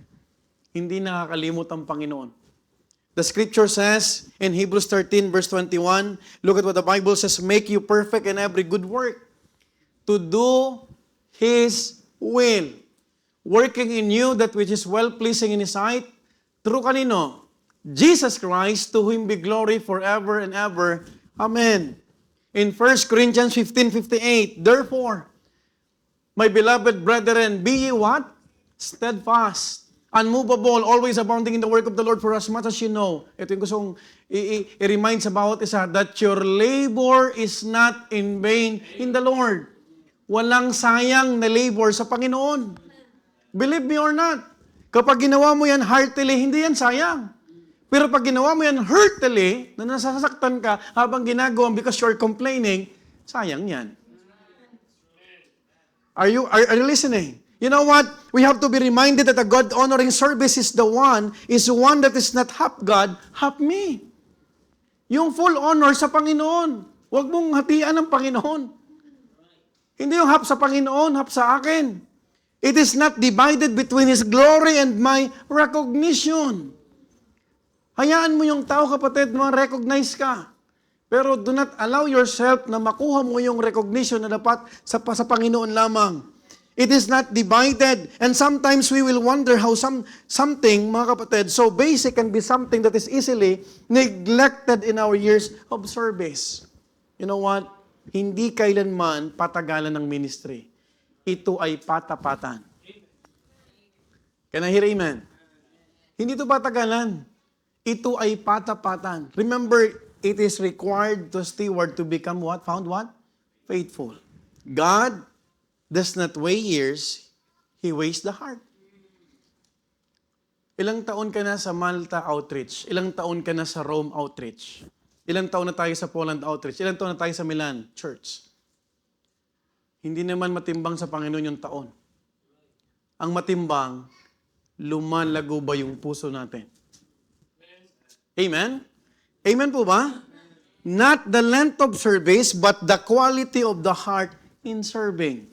Hindi nakakalimot ang Panginoon. The scripture says in Hebrews 13 verse 21, look at what the Bible says, make you perfect in every good work, to do His will, working in you that which is well-pleasing in His sight, through kanino? Jesus Christ, to whom be glory forever and ever. Amen. In 1 Corinthians 15:58, therefore, my beloved brethren, be ye what? Steadfast, unmovable, always abounding in the work of the Lord, for as much as you know. Ito yung gustong i-remind sa bawat isa, that your labor is not in vain in the Lord. Walang sayang na labor sa Panginoon. Believe me or not, kapag ginawa mo yan heartily, hindi yan sayang. Pero pag ginawa mo yan heartily, na nasasaktan ka habang ginagawa because you're complaining, sayang yan. Are you listening? You know what? We have to be reminded that a God-honoring service is one that is not half God, half me. Yung full honor sa Panginoon. Huwag mong hatian ng Panginoon. Hindi yung half sa Panginoon, half sa akin. It is not divided between His glory and my recognition. Hayaan mo yung tao, kapatid, ma-recognize ka. Pero do not allow yourself na makuha mo yung recognition na dapat sa Panginoon lamang. It is not divided. And sometimes we will wonder how something, mga kapatid, so basic can be something that is easily neglected in our years of service. You know what? Hindi kailanman patagalan ng ministry. Ito ay patapatan. Can I hear amen? Hindi ito patagalan. Ito ay patapatan. Remember, it is required to steward to become what? Found what? Faithful. God does not weigh ears, He weighs the heart. Ilang taon ka na sa Malta Outreach? Ilang taon ka na sa Rome Outreach? Ilang taon na tayo sa Poland Outreach? Ilang taon na tayo sa Milan Church? Hindi naman matimbang sa Panginoon yung taon. Ang matimbang, lumalago ba yung puso natin? Amen? Amen po ba? Not the length of service, but the quality of the heart in serving.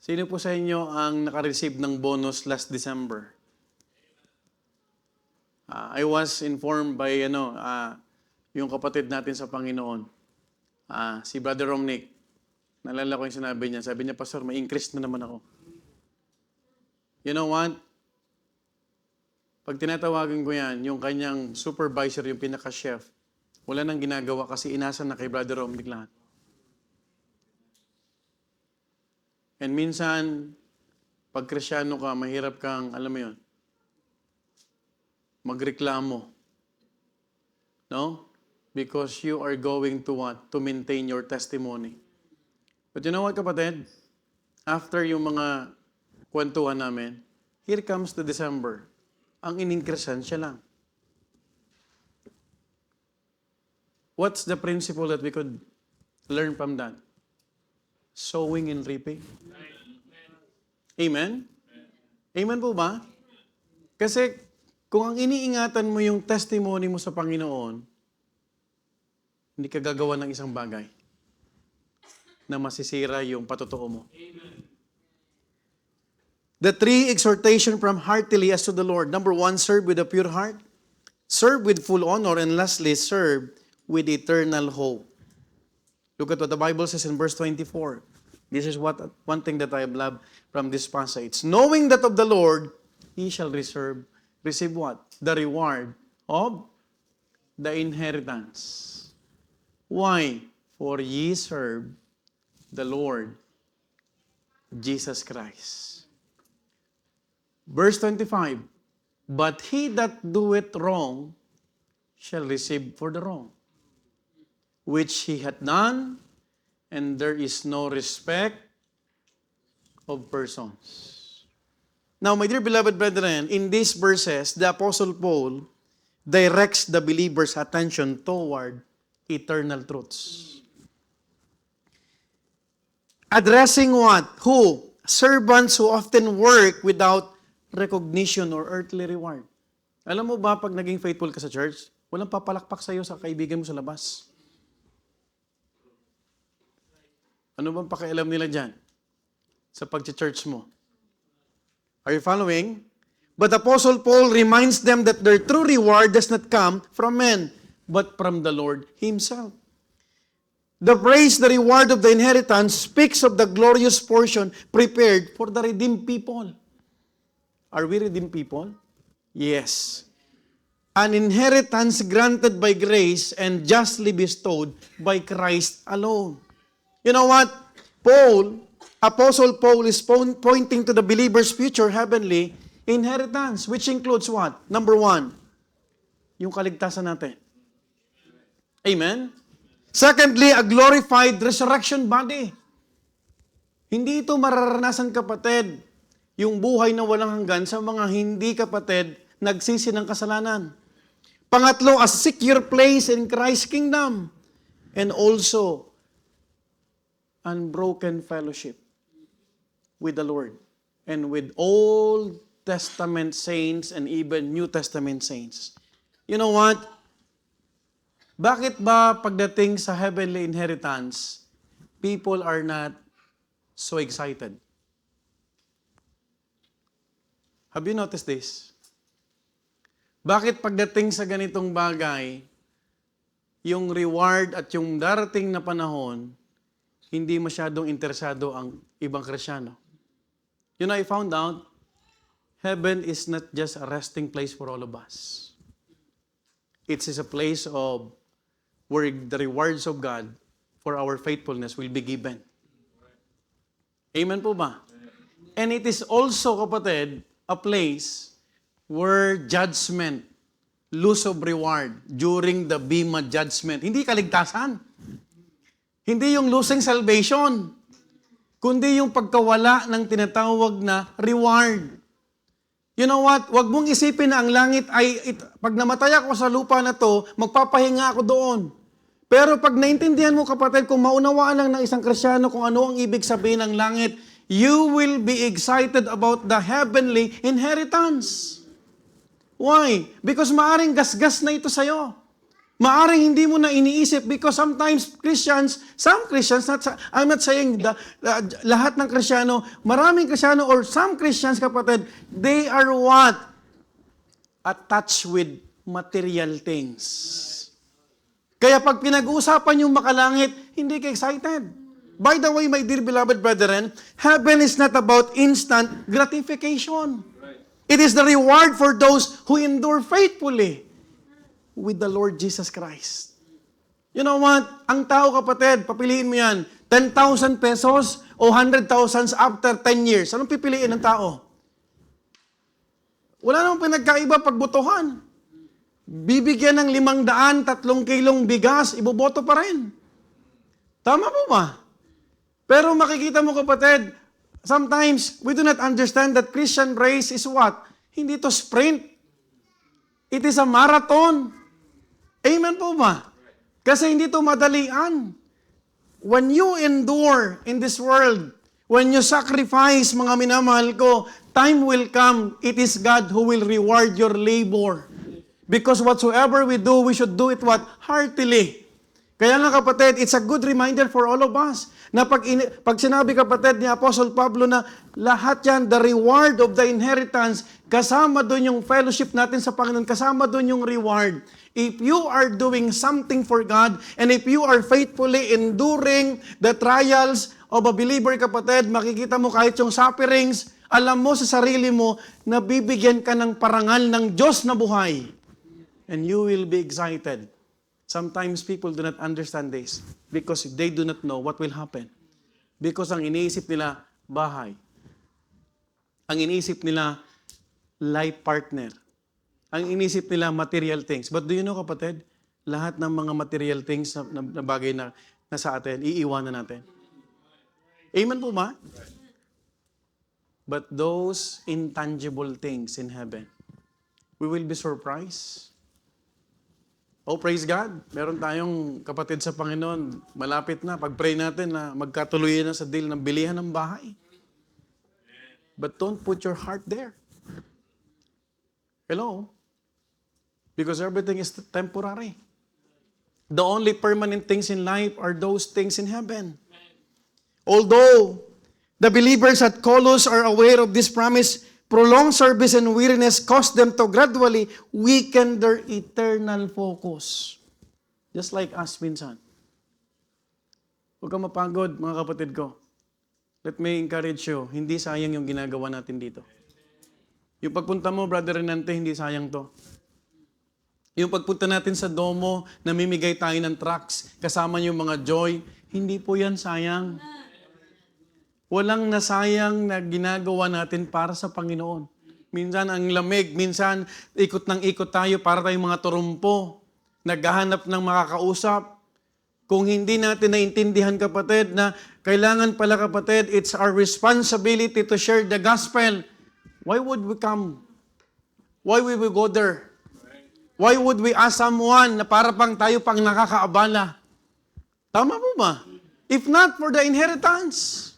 Sino po sa inyo ang nakareceive ng bonus last December? I was informed by yung kapatid natin sa Panginoon, si Brother Romnick. Naalala ko yung sinabi niya. Sabi niya, Pastor, may increase na naman ako. You know what? Pag tinatawagan ko yan, yung kanyang supervisor, yung pinaka-chef, wala nang ginagawa kasi inasa na kay Brother Romnick lahat. And minsan, pag Krisyano ka, mahirap kang, alam mo yun, magreklamo. No? Because you are going to what? To maintain your testimony. But you know what, kapatid? After yung mga kwentuhan namin, here comes the December. Ang in-increasean siya lang. What's the principle that we could learn from that? Sowing and reaping. Amen? Amen po ba? Kasi kung ang iniingatan mo yung testimony mo sa Panginoon, hindi ka gagawa ng isang bagay na masisira yung patotoo mo. The three exhortation from heartily as to the Lord. Number 1, serve with a pure heart. Serve with full honor. And lastly, serve with eternal hope. Look at what the Bible says in verse 24. This is one thing that I have loved from this passage. Knowing that of the Lord, He shall receive what? The reward of the inheritance. Why? For ye serve the Lord Jesus Christ. Verse 25. But he that doeth wrong shall receive for the wrong which he hath done, and there is no respect of persons. Now, my dear beloved brethren, in these verses, the Apostle Paul directs the believer's attention toward eternal truths. Addressing what? Who? Servants who often work without recognition or earthly reward. Alam mo ba, pag naging faithful ka sa church, walang papalakpak sa'yo sa kaibigan mo sa labas. Ano bang pakialam nila dyan sa pag-church mo? Are you following? But Apostle Paul reminds them that their true reward does not come from men, but from the Lord Himself. The praise, the reward of the inheritance speaks of the glorious portion prepared for the redeemed people. Are we redeemed people? Yes. An inheritance granted by grace and justly bestowed by Christ alone. You know what? Apostle Paul is pointing to the believer's future heavenly inheritance, which includes what? Number 1, yung kaligtasan natin. Amen? Secondly, a glorified resurrection body. Hindi ito mararanasan, kapatid, yung buhay na walang hanggan sa mga hindi, kapatid, nagsisi ng kasalanan. Pangatlo, a secure place in Christ's kingdom. And also, unbroken fellowship with the Lord and with Old Testament saints and even New Testament saints. You know what? Bakit ba pagdating sa heavenly inheritance, people are not so excited? Have you noticed this? Bakit pagdating sa ganitong bagay, yung reward at yung darating na panahon, hindi masyadong interesado ang ibang Krisyano? You know, I found out, heaven is not just a resting place for all of us. It is a place of where the rewards of God for our faithfulness will be given. Amen po ba? And it is also, kapatid, a place where judgment, loss of reward during the Bema judgment. Hindi kaligtasan. Hindi yung losing salvation, kundi yung pagkawala ng tinatawag na reward. You know what? Huwag mong isipin na ang langit ay, pag namatay ako sa lupa na to, magpapahinga ako doon. Pero pag naintindihan mo, kapatid, kung maunawaan lang ng isang Kristiyano kung ano ang ibig sabihin ng langit, you will be excited about the heavenly inheritance. Why? Because maaring gasgas na ito sa'yo. Maaring hindi mo na iniisip because sometimes some Christians, I'm not saying lahat ng Kristiyano, maraming Kristiyano or some Christians, kapatid, they are what? Attached with material things. Kaya pag pinag-uusapan yung makalangit, hindi ka excited. By the way, my dear beloved brethren, heaven is not about instant gratification. It is the reward for those who endure faithfully with the Lord Jesus Christ. You know what? Ang tao, kapatid, papiliin mo yan, 10,000 pesos o 100,000 after 10 years. Anong pipiliin ng tao? Wala namang pinagkaiba pagbotohan. Bibigyan ng 500, 3 kilong bigas, iboboto pa rin. Tama po ba? Pero makikita mo, kapatid, sometimes we do not understand that Christian race is what? Hindi to sprint. It is a marathon. Amen po ba? Kasi hindi to madalian. When you endure in this world, when you sacrifice, mga minamahal ko, time will come, it is God who will reward your labor. Because whatsoever we do, we should do it what? Heartily. Kaya nga, kapatid, it's a good reminder for all of us na pag sinabi, kapatid, ni Apostle Pablo na lahat yan, the reward of the inheritance, kasama doon yung fellowship natin sa Panginoon, kasama doon yung reward. If you are doing something for God, and if you are faithfully enduring the trials of a believer, kapatid, makikita mo kahit yung sufferings, alam mo sa sarili mo na bibigyan ka ng parangal ng Diyos na buhay. And you will be excited. Sometimes people do not understand this because they do not know what will happen. Because ang iniisip nila, bahay. Ang iniisip nila, life partner. Ang iniisip nila, material things. But do you know, kapatid, lahat ng mga material things na bagay na sa atin, iiwanan natin. Amen po ba? But those intangible things in heaven, we will be surprised. Oh, praise God. Meron tayong kapatid sa Panginoon. Malapit na. Pag-pray natin na magkatuloy na sa deal ng bilihan ng bahay. But don't put your heart there. Hello? Because everything is temporary. The only permanent things in life are those things in heaven. Although the believers at Colossus are aware of this promise, prolonged service and weariness cause them to gradually weaken their eternal focus. Just like us minsan. Huwag kang mapagod, mga kapatid ko. Let me encourage you, hindi sayang yung ginagawa natin dito. Yung pagpunta mo, Brother Renante, hindi sayang to. Yung pagpunta natin sa Domo, namimigay tayo ng tracts, kasama yung mga joy, hindi po yan sayang. Walang nasayang na ginagawa natin para sa Panginoon. Minsan ang lamig, minsan ikot ng ikot tayo para tayong mga turumpo. Naghahanap ng makakausap. Kung hindi natin naintindihan, kapatid, na kailangan pala, kapatid, it's our responsibility to share the gospel. Why would we come? Why would we go there? Why would we ask someone na para pang tayo pang nakakaabala? Tama po ba? If not for the inheritance.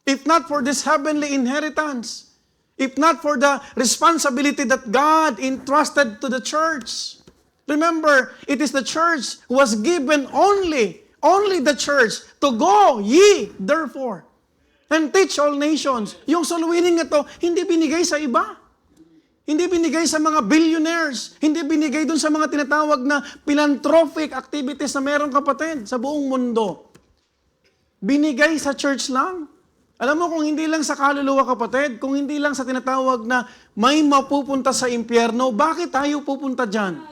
If not for this heavenly inheritance, if not for the responsibility that God entrusted to the church. Remember, it is the church who was given only the church to go ye therefore and teach all nations. Yung soul winning ito, hindi binigay sa iba. Hindi binigay sa mga billionaires. Hindi binigay dun sa mga tinatawag na philanthropic activities na meron, kapatid, sa buong mundo. Binigay sa church lang. Alam mo, kung hindi lang sa kaluluwa, kapatid, kung hindi lang sa tinatawag na may mapupunta sa impyerno, bakit tayo pupunta dyan?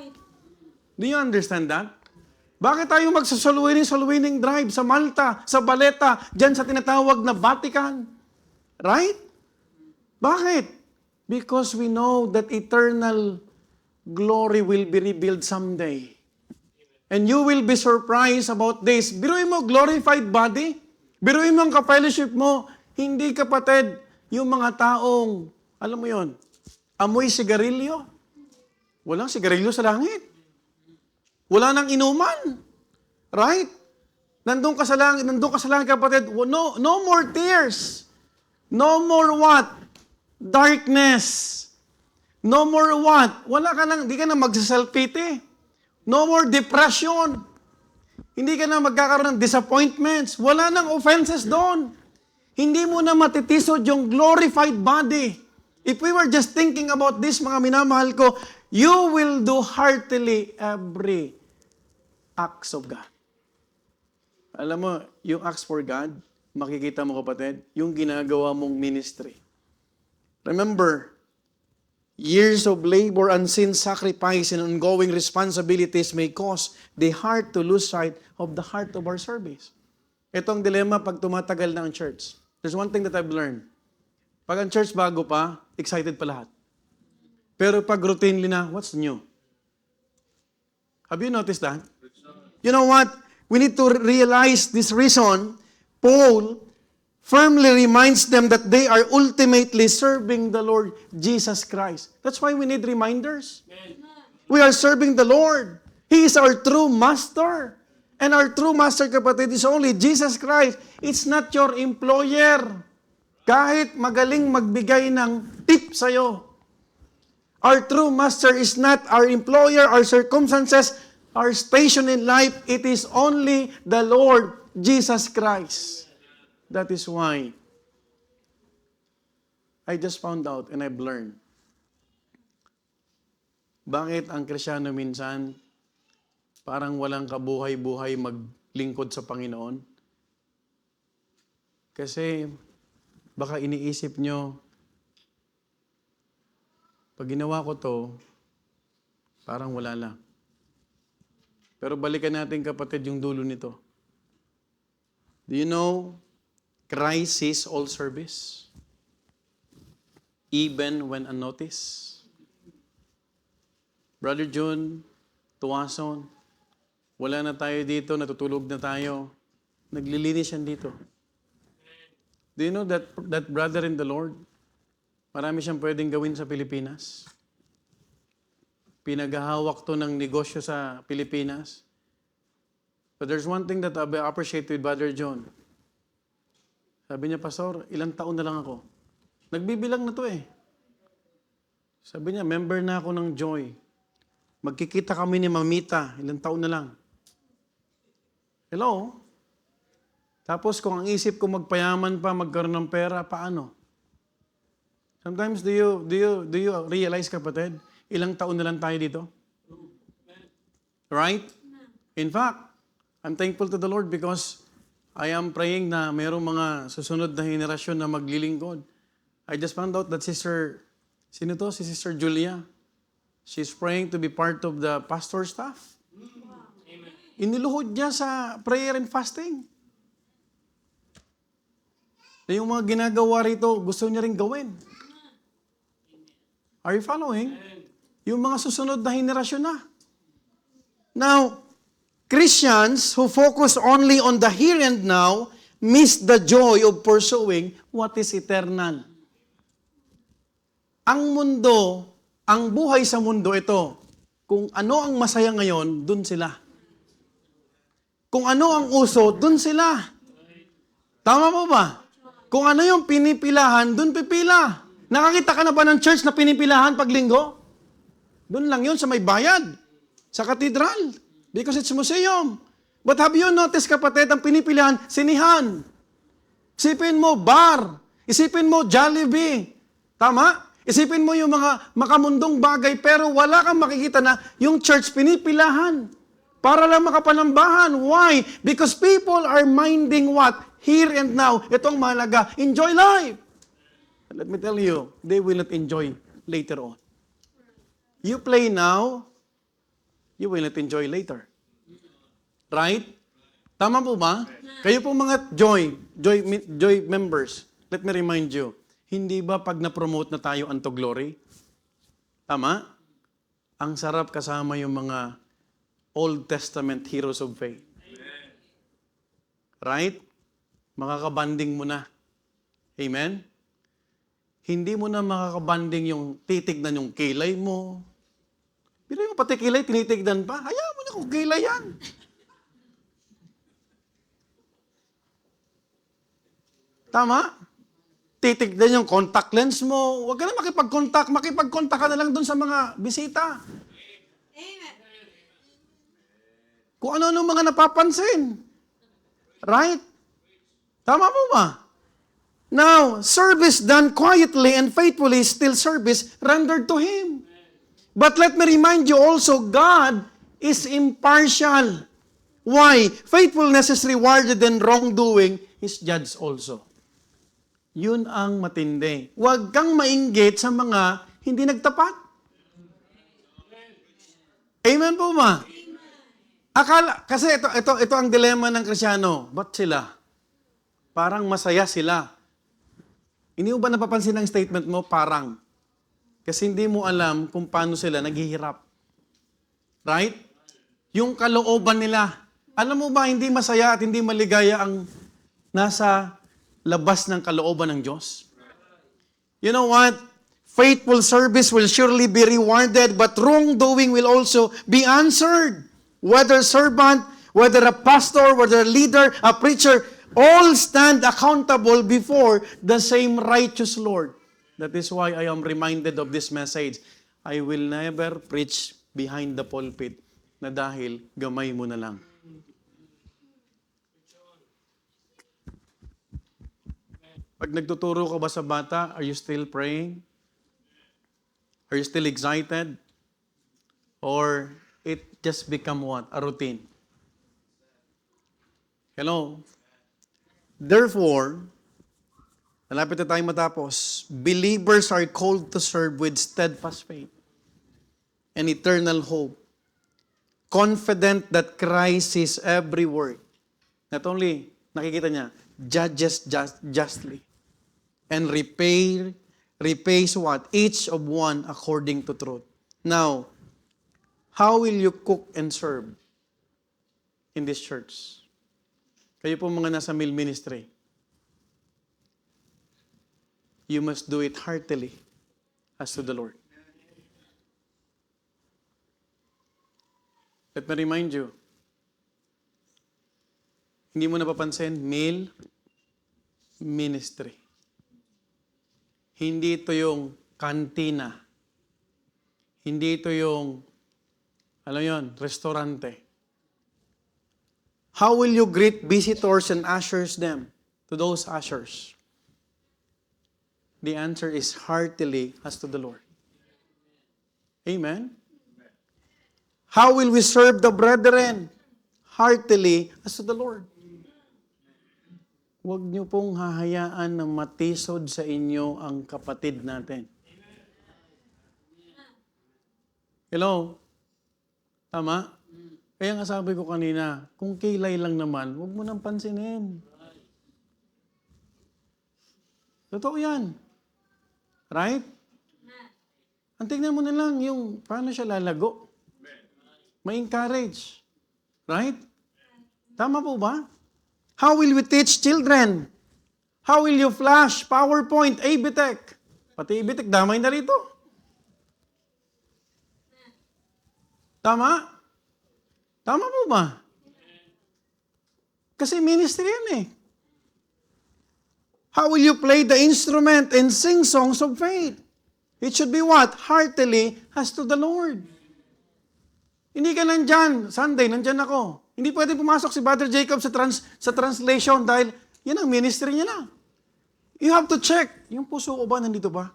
Do you understand that? Bakit tayo magsasalwining drive sa Malta, sa Valletta, dyan sa tinatawag na Vatican? Right? Bakit? Because we know that eternal glory will be revealed someday. And you will be surprised about this. Biruin mo, glorified body. Biruin mo ang ka-fellowship mo. Hindi, kapatid, yung mga taong, alam mo yon, amoy sigarilyo. Walang sigarilyo sa langit. Wala nang inuman. Right? Nandun ka sa langit, kapatid. No more tears. No more what? Darkness. No more what? Di ka na magsa-self-pity. No more depression. Hindi ka na magkakaroon ng disappointments. Wala nang offenses doon. Hindi mo na matitisod yung glorified body. If we were just thinking about this, mga minamahal ko, you will do heartily every acts of God. Alam mo, yung acts for God, makikita mo, kapatid, yung ginagawa mong ministry. Remember, years of labor, unseen sacrifice, and ongoing responsibilities may cause the heart to lose sight of the heart of our service. Ito ang dilema pag tumatagal na ang church. There's one thing that I've learned. Pag ang church bago pa, excited pa lahat. Pero pag routinely na, what's new? Have you noticed that? You know what? We need to realize this reason. Paul firmly reminds them that they are ultimately serving the Lord Jesus Christ. That's why we need reminders. We are serving the Lord. He is our true master. And our true master, kapatid, is only Jesus Christ. It's not your employer. Kahit magaling magbigay ng tip sa'yo. Our true master is not our employer, our circumstances, our station in life. It is only the Lord Jesus Christ. That is why I just found out and I've learned. Bakit ang Krisyano minsan parang walang kabuhay-buhay maglingkod sa Panginoon? Kasi baka iniisip nyo, pag ginawa ko to, parang wala lang. Pero balikan natin, kapatid, yung dulo nito. Do you know, Christ sees all service, even when unnoticed. Brother June, Tuwason, wala na tayo dito, natutulog na tayo. Naglilinis yan dito. Do you know that brother in the Lord, marami siyang pwedeng gawin sa Pilipinas? Pinaghahawak to ng negosyo sa Pilipinas. But there's one thing that I appreciate with Brother John. Sabi niya, Pastor, ilang taon na lang ako. Nagbibilang na to eh. Sabi niya, member na ako ng Joy. Magkikita kami ni Mamita, ilang taon na lang. Hello? Tapos kung ang isip ko magpayaman pa, magkaroon ng pera, paano? Sometimes do you realize, kapatid, ilang taon na lang tayo dito? Right? In fact, I'm thankful to the Lord because I am praying na mayroong mga susunod na henerasyon na maglilingkod. I just found out that Si Sister Julia. She's praying to be part of the pastor staff. Amen. Iniluhod niya sa prayer and fasting. Na yung mga ginagawa rito, gusto niya rin gawin. Are you following? Yung mga susunod na henerasyon na. Now, Christians who focus only on the here and now miss the joy of pursuing what is eternal. Ang mundo, ang buhay sa mundo ito, kung ano ang masaya ngayon, dun sila. Kung ano ang uso, dun sila. Tama mo ba? Kung ano yung pinipilahan, dun pipila. Nakakita ka na ba ng church na pinipilahan pag linggo? Dun lang yun sa may bayad. Sa katedral. Because it's museum. But have you noticed, kapatid, ang pinipilahan, sinihan. Isipin mo, bar. Isipin mo, Jollibee. Tama? Isipin mo yung mga makamundong bagay, pero wala kang makikita na yung church pinipilahan. Para lang makapanambahan. Why? Because people are minding what? Here and now. Ito ang mahalaga. Enjoy life. Let me tell you, they will not enjoy later on. You play now, you will not enjoy later. Right? Tama po ba? Kayo po mga Joy members, let me remind you, hindi ba pag na-promote na tayo unto glory? Tama? Ang sarap kasama yung mga Old Testament heroes of faith. Right? Makakabanding mo na. Amen? Hindi mo na makakabanding yung titignan yung kilay mo. Pero yung pati kilay, tinitignan pa. Hayaan mo na kung kilay yan. Tama? Titignan yung contact lens mo. Huwag ka na makipag-contact. Makipag-contact ka na lang dun sa mga bisita. Amen. Kung ano-ano mga napapansin. Right? Tama po ba? Now, service done quietly and faithfully is still service rendered to Him. But let me remind you also, God is impartial. Why? Faithfulness is rewarded and wrongdoing is judged also. Yun ang matindi. Huwag kang mainggit sa mga hindi nagtapat. Amen po ba? Kasi ito ang dilema ng Kristyano. Ba't sila? Parang masaya sila. Hindi mo ba napapansin ang statement mo? Parang. Kasi hindi mo alam kung paano sila naghihirap. Right? Yung kalooban nila. Alam mo ba, hindi masaya at hindi maligaya ang nasa labas ng kalooban ng Diyos? You know what? Faithful service will surely be rewarded, but wrongdoing will also be answered. Whether servant, whether a pastor, whether a leader, a preacher, all stand accountable before the same righteous Lord. That is why I am reminded of this message. I will never preach behind the pulpit na dahil gamay mo na lang. Pag nagtuturo ka ba sa bata, are you still praying? Are you still excited? Or it just become what? A routine. Hello? Therefore, malapit na tayong matapos, believers are called to serve with steadfast faith and eternal hope, confident that Christ is every word. Not only, nakikita niya, judges justly, and repays what? Each of one according to truth. Now, how will you cook and serve in this church? Kayo po mga nasa meal ministry. You must do it heartily as to the Lord. Let me remind you, hindi mo napapansin, meal ministry. Hindi ito yung kantina. Hindi ito yung, alam yon, restaurante. How will you greet visitors and ushers them, to those ushers? The answer is heartily as to the Lord. Amen? How will we serve the brethren? Heartily as to the Lord. Huwag niyo pong hahayaan na matisod sa inyo ang kapatid natin. Hello? Tama? Kaya nga sabi ko kanina, kung kilay lang naman, huwag mo nang pansinin. Totoo yan. Right? Ang tingnan mo na lang yung paano siya lalago. Ma-encourage. Right? Tama po ba? How will we teach children? How will you flash PowerPoint, ABTech? Pati ABTech, damay na rito. Tama? Tama po ba? Kasi ministry yan eh. How will you play the instrument and sing songs of faith? It should be what? Heartily as to the Lord. Hindi ka nandyan. Sunday, nandyan ako. Hindi pwede pumasok si Brother Jacob sa translation dahil yan ang ministry niya na. You have to check. Yung puso ko ba nandito ba?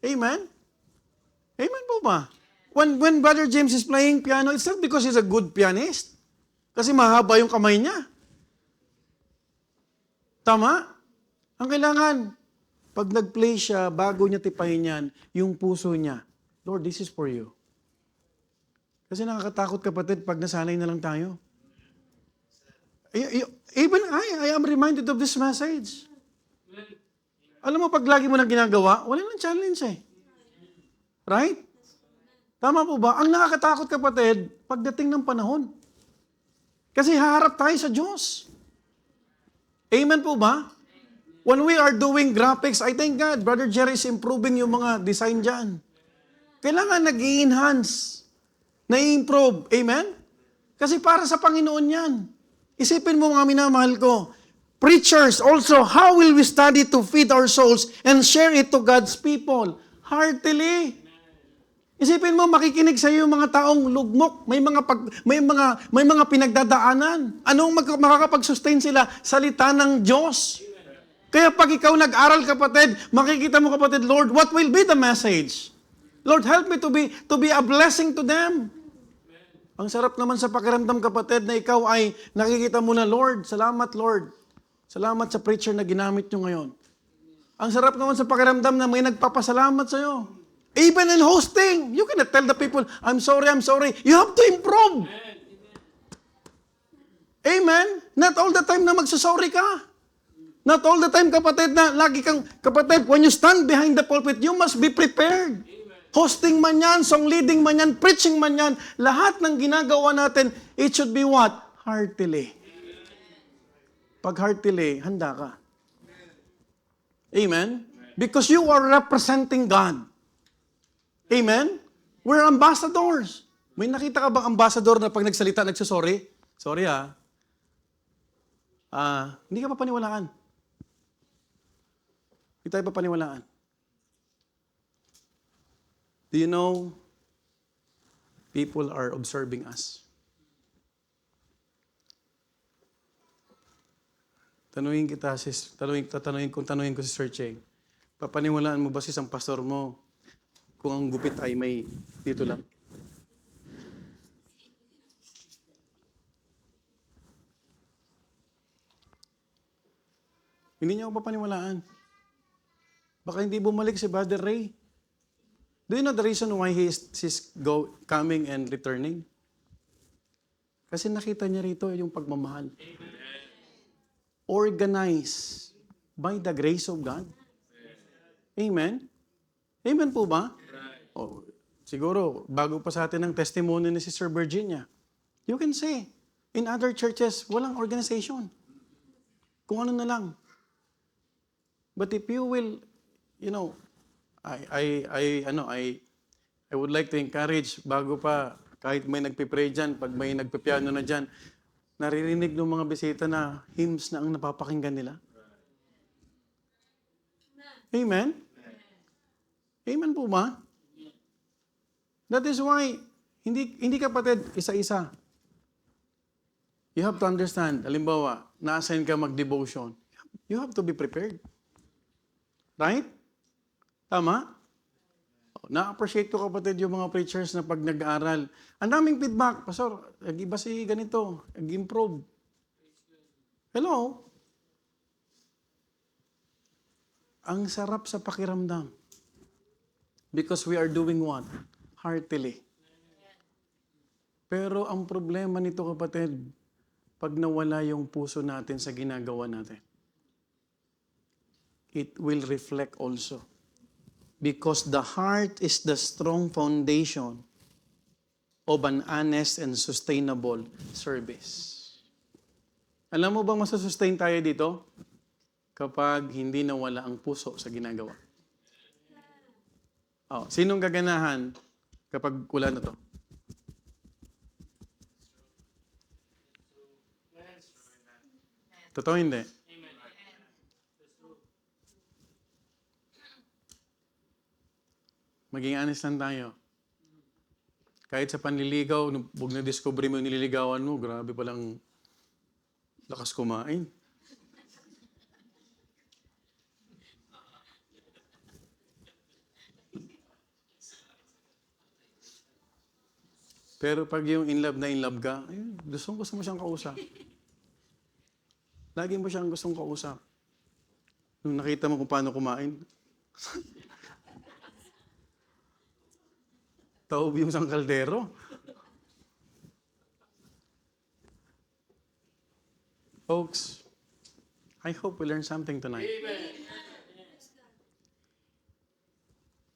Amen? Amen po ba? When Brother James is playing piano, it's not because he's a good pianist. Kasi mahaba yung kamay niya. Tama? Ang kailangan, pag nag-play siya, bago niya tipahin yan, yung puso niya, Lord, this is for you. Kasi nakakatakot kapatid pag nasanay na lang tayo. Even I am reminded of this message. Alam mo, pag lagi mo na ginagawa, wala nang challenge eh. Right? Tama po ba? Ang nakakatakot, kapatid, pagdating ng panahon. Kasi haharap tayo sa Diyos. Amen po ba? When we are doing graphics, I thank God, Brother Jerry is improving yung mga design dyan. Kailangan nag-i-enhance, na-improve. Amen? Kasi para sa Panginoon yan. Isipin mo mga minamahal ko, preachers also, how will we study to feed our souls and share it to God's people? Heartily. Isipin mo, makikinig sa iyo yung mga taong lugmok, may mga pinagdadaanan. Anong makakapag-sustain sila? Salita ng Diyos. Kaya pag ikaw nag-aral, kapatid, makikita mo, kapatid, Lord, what will be the message? Lord, help me to be a blessing to them. Ang sarap naman sa pakiramdam, kapatid, na ikaw ay nakikita mo na, Lord. Salamat sa preacher na ginamit nyo ngayon. Ang sarap naman sa pakiramdam na may nagpapasalamat sa iyo. Even in hosting, you cannot tell the people, I'm sorry. You have to improve. Amen? Not all the time na magsasorry ka. Not all the time, kapatid, na lagi kang, kapatid, when you stand behind the pulpit, you must be prepared. Hosting man yan, song leading man yan, preaching man yan, lahat ng ginagawa natin, it should be what? Heartily. Pag heartily, handa ka. Amen? Because you are representing God. Amen? We're ambassadors. May nakita ka bang ambassador na pag nagsalita, nagsasorry? Sorry hindi ka pa paniwalaan. Hindi tayo pa paniwalaan. Do you know, people are observing us. Tanungin ko si Sir Cheng, papaniwalaan mo ba si isang pastor mo kung ang gupit ay may dito lang? Hindi niya ako papaniwalaan. Baka hindi bumalik si Brother Ray. Do you know the reason why he's coming and returning? Kasi nakita niya rito yung pagmamahal. Organized by the grace of God. Amen? Amen po ba? Oh, siguro, bago pa sa atin ang testimony ni Sister Virginia, you can say, in other churches, walang organization. Kung ano na lang. But if you will, I would like to encourage, bago pa, kahit may nagpipray dyan, pag may nagpipiano na dyan, naririnig ng mga bisita na hymns na ang napapakinggan nila. Amen? Amen po ba? That is why, hindi kapatid, isa-isa. You have to understand, halimbawa, na-assign ka mag-devotion. You have to be prepared. Right? Tama? Na-appreciate ko, kapatid, yung mga preachers na pag nag-aaral. Ang daming feedback. Pastor, nag-iba si ganito. Nag-improve. Hello? Ang sarap sa pakiramdam. Because we are doing what? Heartily. Pero ang problema nito, kapatid, pag nawala yung puso natin sa ginagawa natin, it will reflect also. Because the heart is the strong foundation of an honest and sustainable service. Alam mo bang masusustain tayo dito? Kapag hindi nawala ang puso sa ginagawa. Sinong gaganahan kapag wala na to? Totoo hindi? Maging honest lang tayo. Kahit sa panliligaw, huwag na-discover mo yung nililigawan mo, grabe palang lakas kumain. Pero pag yung in love ka, gusto mo siyang kausap. Lagi mo siyang gustong kausap. Nung nakita mo kung paano kumain, taob yung isang kaldero. Folks, I hope we learn something tonight.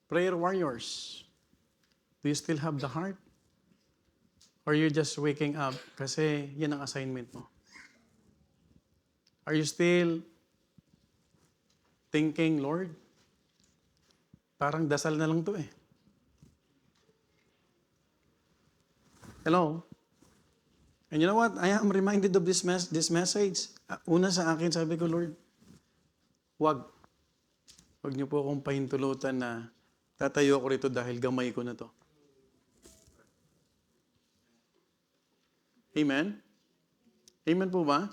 Prayer warriors. Do you still have the heart? Or you're just waking up kasi yan ang assignment mo? Are you still thinking, Lord, parang dasal na lang to eh. Hello? And you know what? I am reminded of this message. Una sa akin, sabi ko, Lord, wag niyo po akong pahintulutan na tatayo ako rito dahil gamay ko na to. Amen? Amen po ba?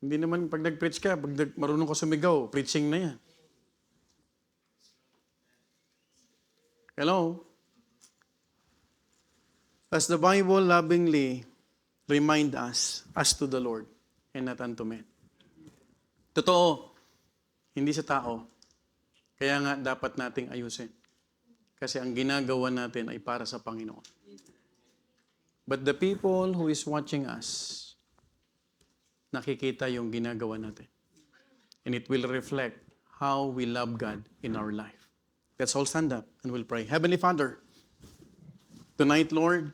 Hindi naman pag nag-preach ka, pag marunong ka sumigaw, preaching na yan. Hello? As the Bible lovingly remind us as to the Lord and not unto men. Totoo, hindi sa tao. Kaya nga dapat nating ayusin. Kasi ang ginagawa natin ay para sa Panginoon. But the people who is watching us, nakikita yung ginagawa natin. And it will reflect how we love God in our life. Let's all stand up and we'll pray. Heavenly Father, tonight, Lord,